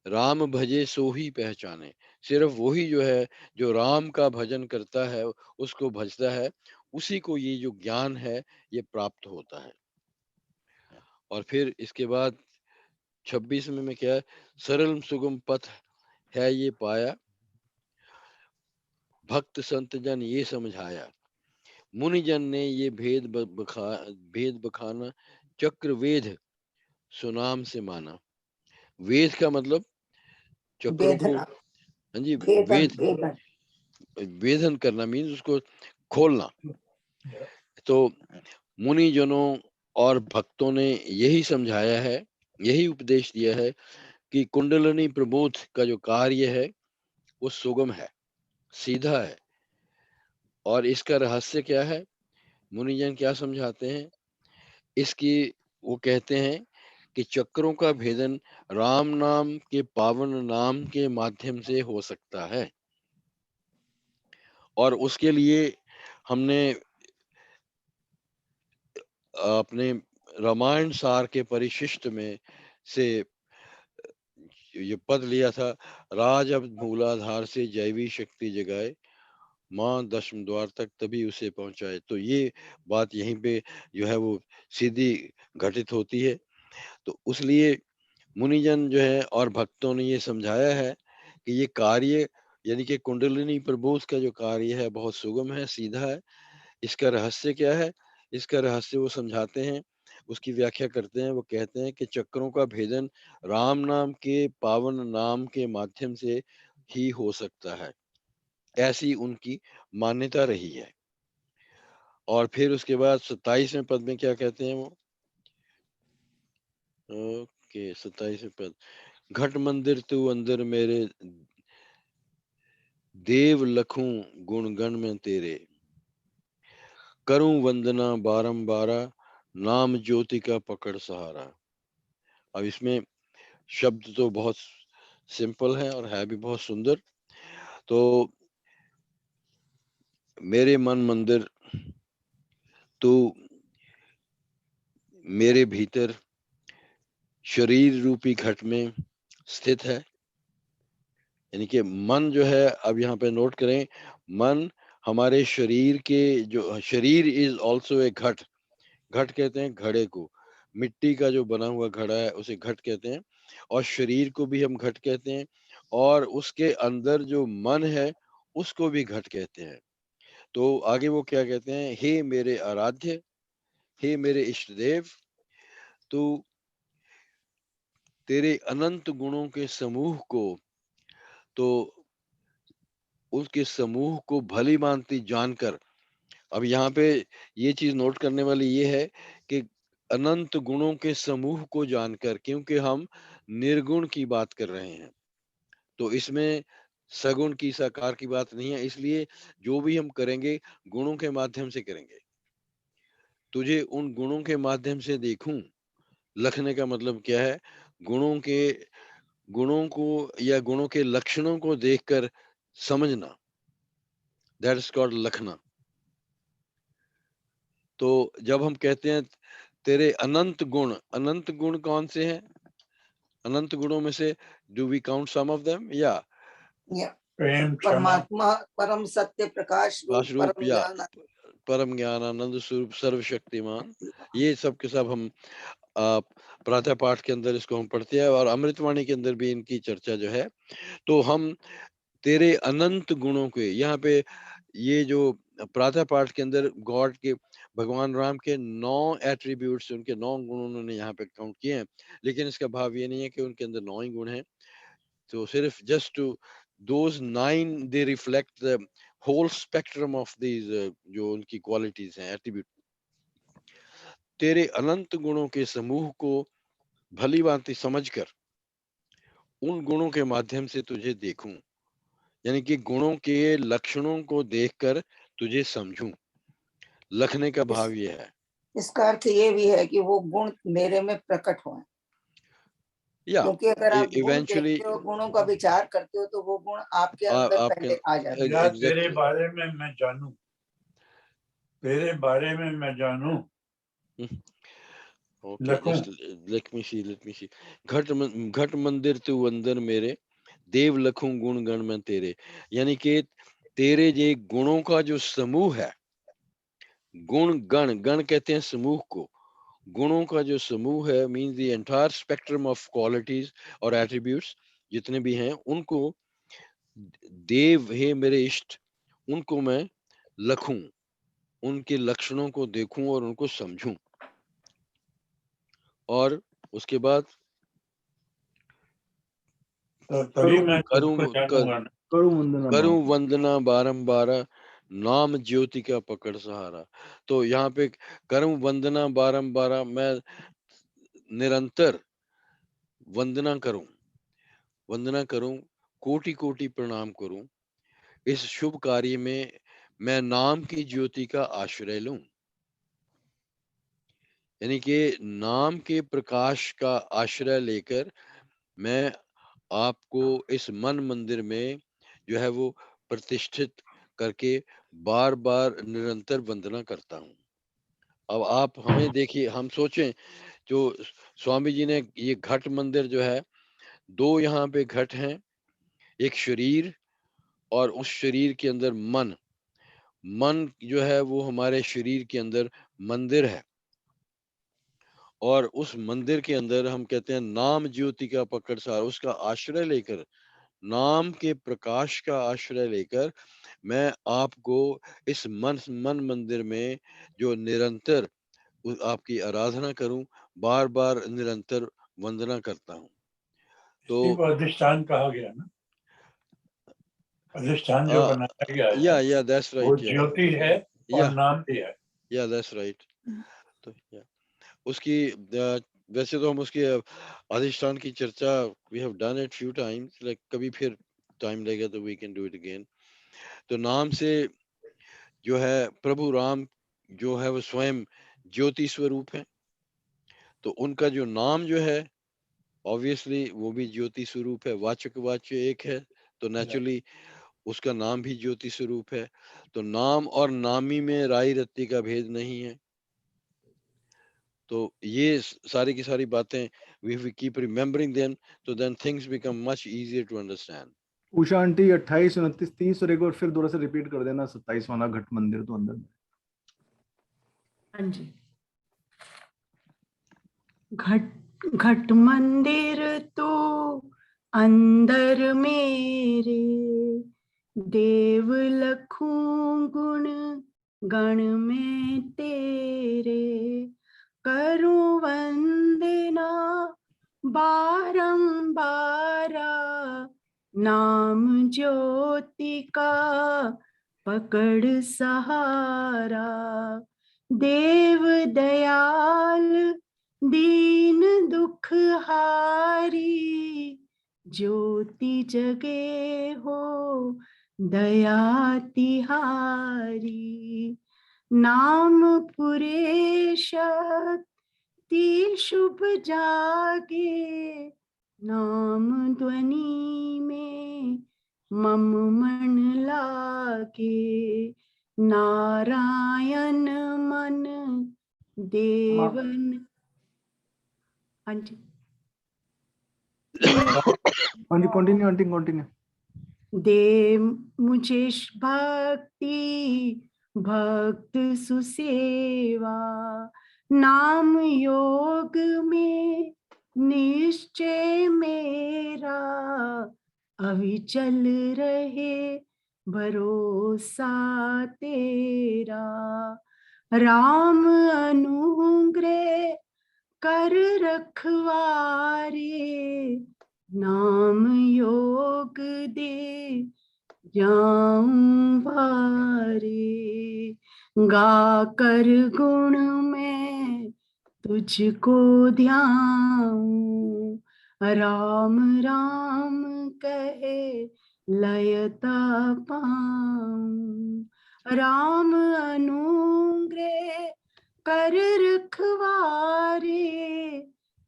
राम भजे सो ही पहचाने। सिर्फ वही जो है, जो राम का भजन करता है, उसको भजता है, उसी को ये जो ज्ञान है, ये प्राप्त होता है। और फिर इसके बाद 26 में क्या है? सरल सुगम पथ है ये पाया, भक्त संत जन ये समझाया, मुनि जन ने ये भेद बखाना, चक्र वेद सुनाम से माना। वेद का मतलब चक्रों को, वेदना, हाँ जी, भेदन, वेद, भेदन। वेदन करना मीन्स उसको खोलना। तो मुनि जनों और भक्तों ने यही समझाया है, यही उपदेश दिया है कि कुंडलिनी प्रबोध का जो कार्य है, वो सुगम है, सीधा है। और इसका रहस्य क्या है? मुनिजन क्या समझाते हैं इसकी? वो कहते हैं कि चक्रों का भेदन राम नाम के पावन नाम के माध्यम से हो सकता है। और उसके लिए हमने अपने रामायण सार के परिशिष्ट में से ये पद लिया था, राज अब मूलाधार से जैवी शक्ति जगाए, माँ दशम द्वार तक तभी उसे पहुंचाए। तो ये बात यहीं पे जो है वो सीधी घटित होती है। तो उसलिए मुनिजन जो है और भक्तों ने ये समझाया है कि ये कार्य, यानी कि कुंडलिनी प्रबोध का जो कार्य है, बहुत सुगम है, सीधा है। इसका रहस्य क्या है? इसका रहस्य वो समझाते हैं, उसकी व्याख्या करते हैं। वो कहते हैं कि चक्रों का भेदन राम नाम के पावन नाम के माध्यम से ही हो सकता है, ऐसी उनकी मान्यता रही है। और फिर उसके बाद 27वें पद में क्या कहते हैं वो? ओके, 27वें पद, घट मंदिर तू अंदर मेरे, देव लखूं गुण गण में तेरे, करूं वंदना बारंबारा, नाम ज्योति का पकड़ सहारा। अब इसमें शब्द तो बहुत सिंपल है और है भी बहुत सुंदर। तो मेरे मन मंदिर, तू मेरे भीतर शरीर रूपी घट में स्थित है। यानी कि मन जो है, अब यहाँ पे नोट करें, मन हमारे शरीर के, जो शरीर इज ऑल्सो ए घट। घट कहते हैं घड़े को, मिट्टी का जो बना हुआ घड़ा है उसे घट कहते हैं। और शरीर को भी हम घट कहते हैं, और उसके अंदर जो मन है उसको भी घट कहते हैं। तो आगे वो क्या कहते हैं? हे मेरे आराध्य, हे मेरे इष्ट देव, तू तेरे अनंत गुणों के समूह को तो उसके समूह को भली भांति जानकर। अब यहाँ पे ये चीज नोट करने वाली ये है कि अनंत गुणों के समूह को जानकर, क्योंकि हम निर्गुण की बात कर रहे हैं, तो इसमें सगुण की साकार की बात नहीं है, इसलिए जो भी हम करेंगे गुणों के माध्यम से करेंगे। तुझे उन गुणों के माध्यम से देखूं, लखने का मतलब क्या है? गुणों को या गुणों के लक्षणों को देखकर समझना, दैट इज कॉल्ड लखना। तो जब हम कहते हैं तेरे अनंत गुण कौन से हैं? अनंत गुणों में से do we count some of them? या परमात्मा, परम सत्य, प्रकाश रूप, परम ज्ञान, आनंद स्वरूप, सर्वशक्तिमान, ये सब के सब हम प्रातः पाठ के अंदर इसको हम पढ़ते हैं, और अमृतवाणी के अंदर भी इनकी चर्चा जो है। तो हम तेरे अनंत गुणों के, यहाँ पे ये जो प्रातः पाठ के अंदर गॉड के, भगवान राम के 9 एट्रीब्यूट्स, उनके 9 गुण उन्होंने यहाँ पे काउंट किए हैं, लेकिन इसका भाव ये नहीं है कि उनके अंदर 9 ही गुण हैं। तो सिर्फ just to those 9 they reflect the whole spectrum of these जो उनकी क्वालिटीज हैं, एट्रीब्यूट। तेरे अनंत गुणों के समूह को भली भांति समझकर उन गुणों के माध्यम से तुझे देखूं, यानी कि गुणों के लक्षणों को देखकर तुझे समझूं। लखने का भाव ये है। इसका अर्थ ये भी है कि वो गुण मेरे में प्रकट हों। क्योंकि अगर आप इवेंचुअली गुणों का विचार करते हो तो वो गुण आपके अंदर पहले आ जाते हैं। तेरे बारे में मैं जानूं, तेरे बारे में मैं जानूं। Okay, just let me see. घट मंदिर तू अंदर मेरे, देव लखूं गुण गण में तेरे। यानी कि तेरे जे गुणों का जो समूह है, गुण गण कहते हैं समूह को, गुणों का जो समूह है means the entire spectrum of qualities और एट्रीब्यूट्स जितने भी हैं, उनको देव हे मेरे इष्ट, उनको मैं लखूं, उनके लक्षणों को देखूं और उनको समझूं। और उसके बाद करूं वंदना बारंबार, नाम ज्योति का पकड़ सहारा। तो यहाँ पे करूं वंदना बारंबार, मैं निरंतर वंदना करूं, कोटि कोटि प्रणाम करूं, इस शुभ कार्य में मैं नाम की ज्योति का आश्रय लूं। यानी कि नाम के प्रकाश का आश्रय लेकर मैं आपको इस मन मंदिर में जो है वो प्रतिष्ठित करके बार बार निरंतर वंदना करता हूं। अब आप हमें देखिए, हम सोचें जो स्वामी जी ने ये घट मंदिर जो है, 2 यहाँ पे घट हैं, एक शरीर और उस शरीर के अंदर मन जो है वो हमारे शरीर के अंदर मंदिर है, और उस मंदिर के अंदर हम कहते हैं नाम ज्योति का पकड़ सहारा, उसका आश्रय लेकर, नाम के प्रकाश का आश्रय लेकर मैं आपको इस मन मंदिर में जो निरंतर आपकी आराधना करूं, बार बार निरंतर वंदना करता हूं। तो अधिष्ठान कहा गया ना, अधिष्ठान जो बनाया गया है, या दैट्स राइट, वो ज्योति है और नाम भी है। या दैट्स राइट। तो उसकी वैसे तो हम उसके अधिष्ठान की चर्चा we have done it few times, like कभी फिर टाइम लगेगा तो we can do it again. तो नाम से जो है प्रभु राम जो है वो स्वयं ज्योति स्वरूप है, तो उनका जो नाम जो है ऑब्वियसली वो भी ज्योति स्वरूप है, वाचक वाच्य एक है, तो नेचुरली उसका नाम भी ज्योति स्वरूप है। तो नाम और नामी में राई रत्ती का भेद नहीं है। तो ये सारी की सारी बातें we keep remembering them, so then things become much easier to understand. Usha aunty 28, 29, 30 और एक बार फिर दोबारा से रिपीट कर देना 27 वाला घट मंदिर तो अंदर। हाँ जी। घट मंदिर तो अंदर मेरे, देव लखूं गुण गण में तेरे, करूं वंदना बारंबारा, नाम ज्योति ज्योति का पकड़ सहारा, देव दयाल दीन दुख हारी, ज्योति जगे हो दया तिहारी, नाम पुरे शक्ति शुभ जागे, नाम ध्वनि में मम मन लागे, नारायण मन देवन। हाँ जी कंटिन्यू आंटी कंटिन्यू। दे मुझे भक्ति भक्त सुसेवा, नाम योग में निश्चय मेरा, अविचल रहे भरोसा तेरा, राम अनुग्रह कर रखवारे, नाम योग दे जाऊं भारे, गा कर गुण में तुझको ध्याऊं, राम राम कहे लयता पाऊं, राम अनुग्रह कर रखवारे,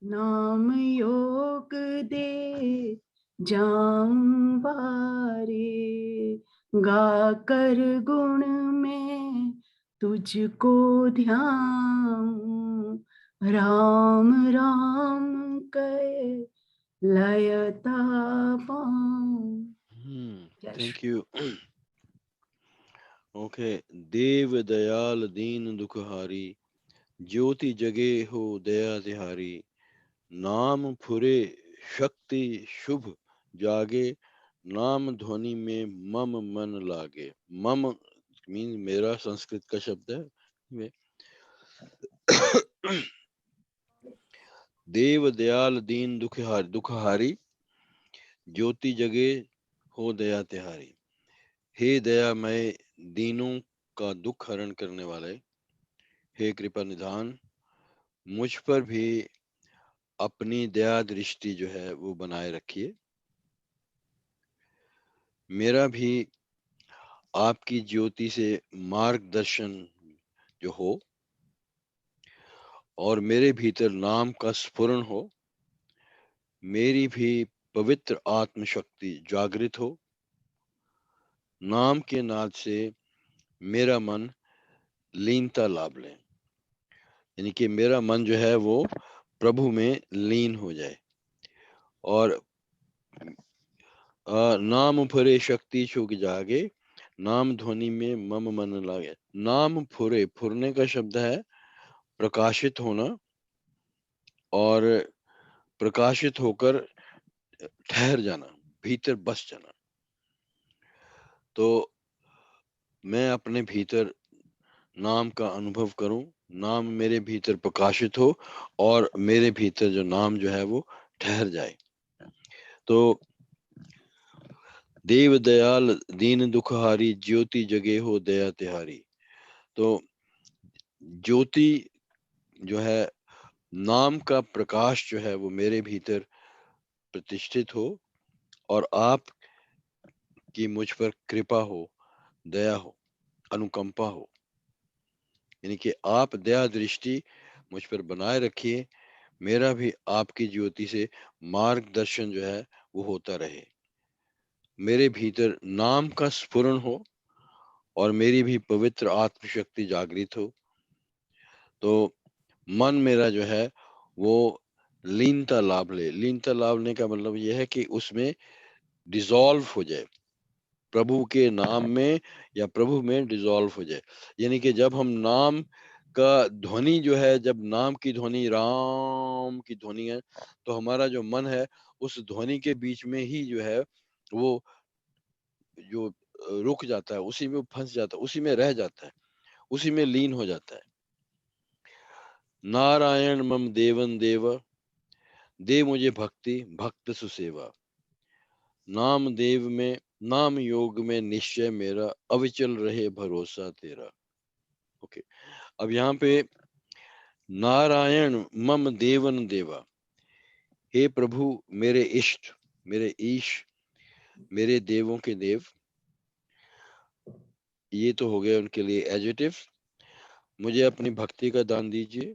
नाम योग दे जाऊं बारे, गा कर गुण में तुझको ध्याऊं, राम राम कहे लयता पाऊं। Thank you. ओके, देव दयाल दीन दुखहारी, ज्योति जगे हो दया तिहारी, नाम फुरे शक्ति शुभ जागे, नाम ध्वनि में मम मन लागे। मम मीन मेरा संस्कृत का शब्द है। देव दयाल दीन दुखहारी, ज्योति जगे हो दया तिहारी, हे दयामय दीनों का दुख हरण करने वाले, हे कृपा निधान, मुझ पर भी अपनी दया दृष्टि जो है वो बनाए रखिए, मेरा भी आपकी ज्योति से मार्गदर्शन जो हो और मेरे भीतर नाम का स्फुरण हो, मेरी भी पवित्र आत्म शक्ति जागृत हो, नाम के नाद से मेरा मन लीनता लाभ ले, यानी कि मेरा मन जो है वो प्रभु में लीन हो जाए, और नाम फुरे शक्ति शुभ जागे, नाम ध्वनि में मम मन लागे। नाम फुरे, फुरने का शब्द है प्रकाशित होना, और प्रकाशित होकर ठहर जाना, भीतर बस जाना। तो मैं अपने भीतर नाम का अनुभव करूं, नाम मेरे भीतर प्रकाशित हो और मेरे भीतर जो नाम जो है वो ठहर जाए। तो देव दयाल दीन दुखहारी, ज्योति जगे हो दया तिहारी। तो ज्योति जो है, नाम का प्रकाश जो है वो मेरे भीतर प्रतिष्ठित हो, और आप की मुझ पर कृपा हो, दया हो, अनुकंपा हो, यानी कि आप दया दृष्टि मुझ पर बनाए रखिए, मेरा भी आपकी ज्योति से मार्गदर्शन जो है वो होता रहे, मेरे भीतर नाम का स्फुरण हो और मेरी भी पवित्र आत्म शक्ति जागृत हो। तो मन मेरा जो है वो लीनता लाभ ले। लीनता लाभ लेने का मतलब यह है कि उसमें डिसॉल्व हो जाए, प्रभु के नाम में या प्रभु में डिसॉल्व हो जाए। यानी कि जब हम नाम का ध्वनि जो है, जब नाम की ध्वनि, राम की ध्वनि है, तो हमारा जो मन है उस ध्वनि के बीच में ही जो है वो जो रुक जाता है, उसी में फंस जाता है, उसी में रह जाता है, उसी में लीन हो जाता है। नारायण मम देवन देव, दे मुझे भक्ति भक्त सुसेवा, नाम देव में नाम योग में निश्चय मेरा, अविचल रहे भरोसा तेरा। ओके, अब यहाँ पे नारायण मम देवन देवा, हे प्रभु मेरे इष्ट, मेरे ईश, मेरे देवों के देव, ये तो हो गया उनके लिए एडजेक्टिव। मुझे अपनी भक्ति का दान दीजिए,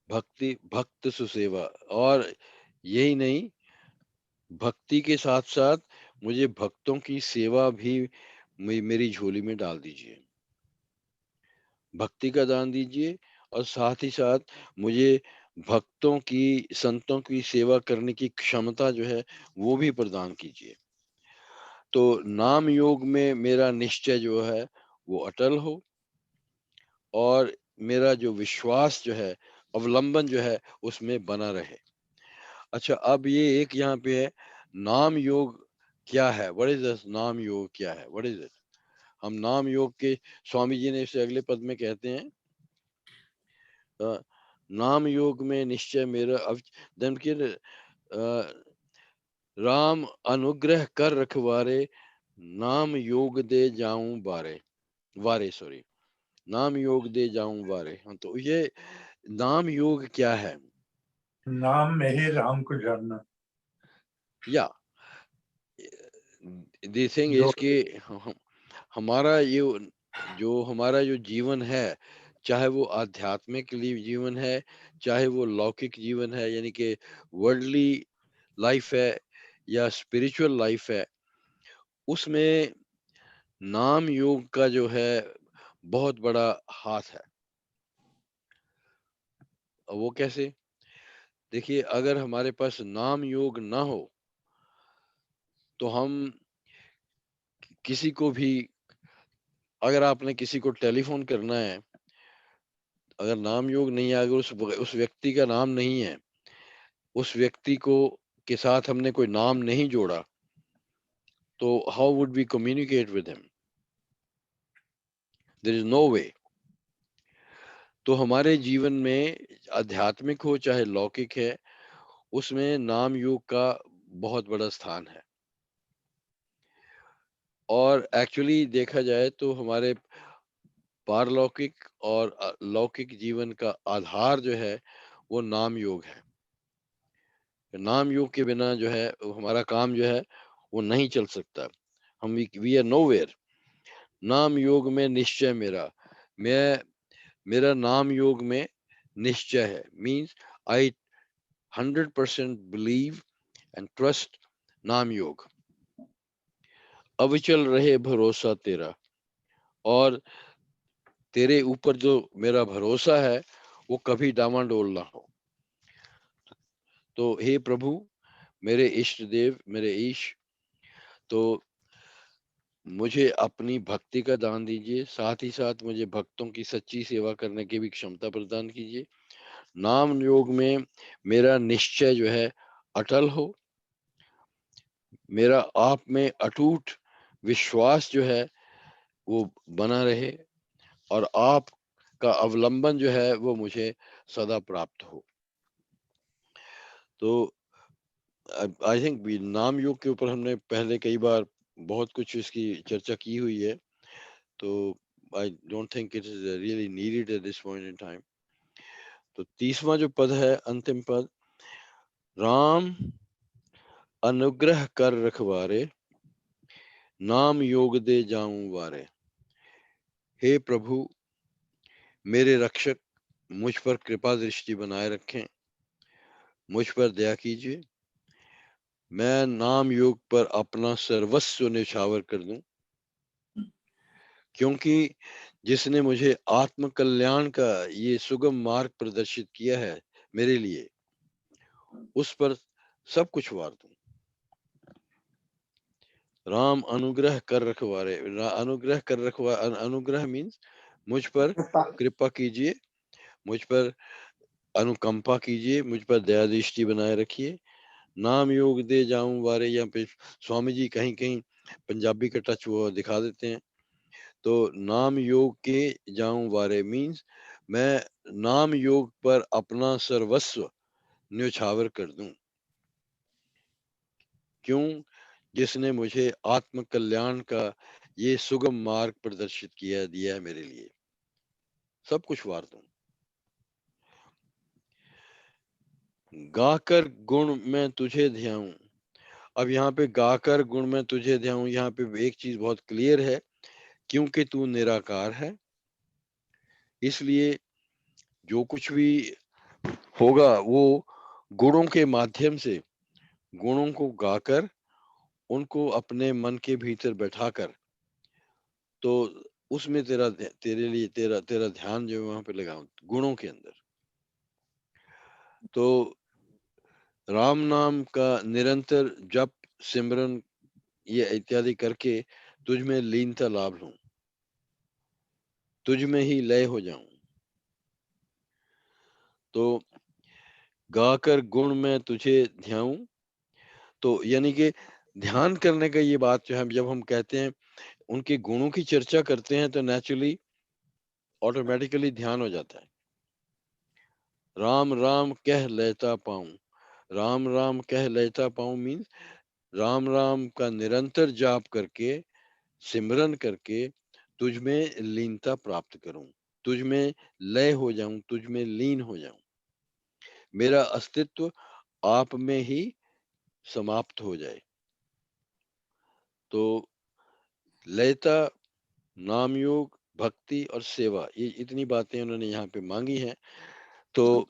भक्ति भक्त सुसेवा, और यही नहीं, भक्ति के साथ साथ मुझे भक्तों की सेवा भी मेरी झोली में डाल दीजिए। भक्ति का दान दीजिए और साथ ही साथ मुझे भक्तों की, संतों की सेवा करने की क्षमता जो है वो भी प्रदान कीजिए। तो नाम योग में मेरा निश्चय जो है वो अटल हो, और मेरा जो विश्वास जो है, अवलंबन जो है उसमें बना रहे। अच्छा, अब ये एक यहाँ पे है, नाम योग क्या है? व्हाट इज दिस नाम योग? क्या है? What is it? हम नाम योग के, स्वामी जी ने इसे अगले पद में कहते हैं, नाम योग में निश्चय मेरा राम अनुग्रह कर रखवारे, नाम योग दे जाऊं बारे, सॉरी, नाम योग दे जाऊं बारे। हाँ, तो ये नाम योग क्या है? नाम में ही राम को जानना। या द थिंग इज कि हमारा ये जो हमारा जो जीवन है, चाहे वो आध्यात्मिक जीवन है, चाहे वो लौकिक जीवन है, यानी कि वर्ल्डली लाइफ है या स्पिरिचुअल लाइफ है, उसमें नाम योग का जो है बहुत बड़ा हाथ है। वो कैसे? देखिए, अगर हमारे पास नाम योग ना हो तो हम किसी को भी, अगर आपने किसी को टेलीफोन करना है, अगर नाम योग नहीं है, अगर उस व्यक्ति का नाम नहीं है, उस व्यक्ति को के साथ हमने कोई नाम नहीं जोड़ा, तो how would we communicate with him? There is no way. तो हमारे जीवन में, आध्यात्मिक हो चाहे लौकिक है, उसमें नाम योग का बहुत बड़ा स्थान है। और एक्चुअली देखा जाए तो हमारे पारलौकिक और लौकिक जीवन का आधार जो है वो नाम योग है। नाम योग के बिना जो है हमारा काम जो है वो नहीं चल सकता। हम वी आर नोवेयर। नाम योग में निश्चय मेरा नाम योग में निश्चय है, means I 100% believe and trust नाम योग। अविचल रहे भरोसा तेरा, और तेरे ऊपर जो मेरा भरोसा है वो कभी डामाडोल ना हो। तो हे प्रभु मेरे इष्ट देव, मेरे ईश, तो मुझे अपनी भक्ति का दान दीजिए, साथ ही साथ मुझे भक्तों की सच्ची सेवा करने की भी क्षमता प्रदान कीजिए। नाम योग में मेरा निश्चय जो है अटल हो, मेरा आप में अटूट विश्वास जो है वो बना रहे, और आप का अवलंबन जो है वो मुझे सदा प्राप्त हो। तो आई थिंक नाम योग के ऊपर हमने पहले कई बार बहुत कुछ इसकी चर्चा की हुई है, तो I don't think it is really needed at this point in time. तो 30वां जो पद है, अंतिम पद, राम अनुग्रह कर रखवारे, नाम योग दे जाऊं वारे। हे प्रभु मेरे रक्षक, मुझ पर कृपा दृष्टि बनाए रखें, मुझ पर दया कीजिए, मैं नाम योग पर अपना सर्वस्व न्यौछावर कर दूं, क्योंकि जिसने मुझे आत्म कल्याण का ये सुगम मार्ग प्रदर्शित किया है मेरे लिए, उस पर सब कुछ वार दूं। राम अनुग्रह कर रखवारे, अनुग्रह मीन्स मुझ पर कृपा कीजिए, मुझ पर अनुकंपा कीजिए, मुझ पर दया दृष्टि बनाए रखिए। नाम योग दे जाऊं वारे, यहाँ पे स्वामी जी कहीं कहीं पंजाबी का टच वो दिखा देते हैं। तो नाम योग के जाऊं वारे मीन्स मैं नाम योग पर अपना सर्वस्व न्यौछावर कर दूं। क्यों? जिसने मुझे आत्म कल्याण का ये सुगम मार्ग प्रदर्शित दिया है मेरे लिए, सब कुछ वार दूं। गाकर गुण मैं तुझे ध्याऊं। अब यहाँ पे गाकर गुण मैं तुझे ध्याऊं, यहाँ पे एक चीज बहुत क्लियर है, क्योंकि तू निराकार है, इसलिए जो कुछ भी होगा वो गुणों के माध्यम से, गुणों को गाकर उनको अपने मन के भीतर बैठाकर, तो उसमें तेरे लिए तेरा ध्यान जो है वहां पे लगाऊं गुणों के अंदर। तो राम नाम का निरंतर जप सिमरन ये इत्यादि करके तुझ में लीनता लाभ लूं, तुझ में ही लय हो जाऊं। तो गाकर गुण में तुझे ध्याऊं, तो यानी कि ध्यान करने का ये बात जो है, जब हम कहते हैं उनके गुणों की चर्चा करते हैं तो नेचुरली ऑटोमेटिकली ध्यान हो जाता है। राम राम कह लेता पाऊं, राम राम कह लेता पाऊं मीन्स राम राम का निरंतर जाप करके, सिमरन करके तुझ में लीनता प्राप्त करूं, तुझ में लय हो जाऊं, तुझ में लीन हो जाऊं, मेरा अस्तित्व आप में ही समाप्त हो जाए। तो लयता, नाम योग, भक्ति और सेवा, ये इतनी बातें उन्होंने यहाँ पे मांगी हैं। तो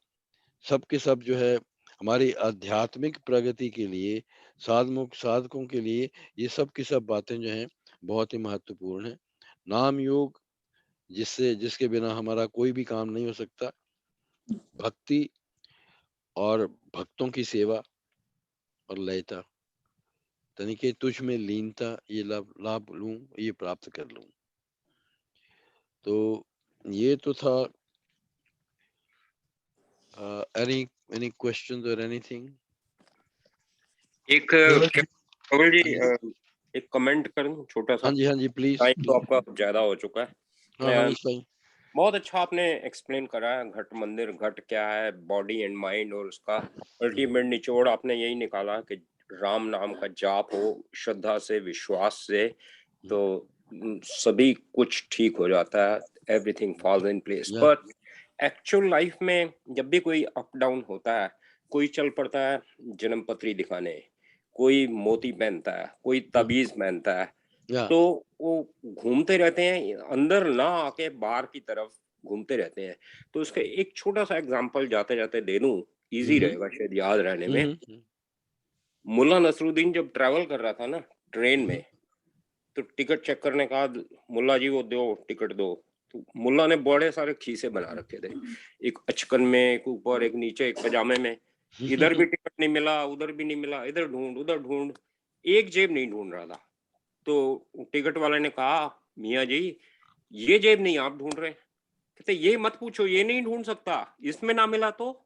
सब के सब जो है हमारी आध्यात्मिक प्रगति के लिए, साधकों के लिए ये सब की सब बातें जो हैं बहुत ही महत्वपूर्ण है। नाम योग जिसके बिना हमारा कोई भी काम नहीं हो सकता, भक्ति और भक्तों की सेवा और लयता, यानी कि तुझ में लीनता, ये लाभ लूं, ये प्राप्त कर लूं। तो ये तो था। any questions or anything? एक कमल जी एक कमेंट करूं छोटा सा? हाँ जी प्लीज। टाइम तो आपका ज्यादा हो चुका है। हाँ, बहुत अच्छा आपने एक्सप्लेन करा है घट मंदिर, घट क्या है, बॉडी एंड माइंड, और उसका अल्टीमेट निचोड़ आपने यही निकाला कि राम नाम का जाप हो श्रद्धा से, विश्वास से, तो सभी कुछ ठीक हो जाता है, एवरीथिंग फॉल्स इन प्लेस। पर एक्चुअल लाइफ में जब भी कोई अप डाउन होता है, कोई चल पड़ता है जन्म पत्री दिखाने, कोई मोती पहनता है, कोई तबीज पहनता है, तो वो घूमते रहते हैं, अंदर ना आके बाहर की तरफ घूमते रहते हैं। तो उसका एक छोटा सा एग्जांपल जाते जाते दे दूं, इजी रहेगा शायद याद रहने में। मुल्ला नसरुद्दीन जब ट्रैवल कर रहा था ना ट्रेन में, तो टिकट चेक करने का मुल्ला जी वो दो टिकट दो, तो मुल्ला ने बड़े सारे खीसे बना रखे थे, एक अचकन में, एक ऊपर, एक नीचे, एक पजामे में। इधर भी टिकट नहीं मिला, उधर भी नहीं मिला, इधर ढूंढ उधर ढूंढ, एक जेब नहीं ढूंढ रहा था। तो टिकट वाले ने कहा, मियाँ जी ये जेब नहीं आप ढूंढ रहे? कहते ये मत पूछो, ये नहीं ढूंढ सकता, इसमें ना मिला तो,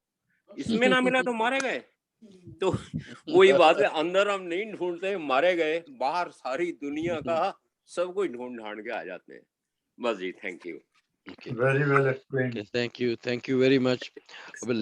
इसमें ना मिला तो मारे गए। तो वही बात है, अंदर हम नहीं ढूंढते, मारे गए, बाहर सारी दुनिया का सब कोई ढूंढ ढांड के आ जाते हैं। बस जी, thank you. Very well explained. Thank you very much.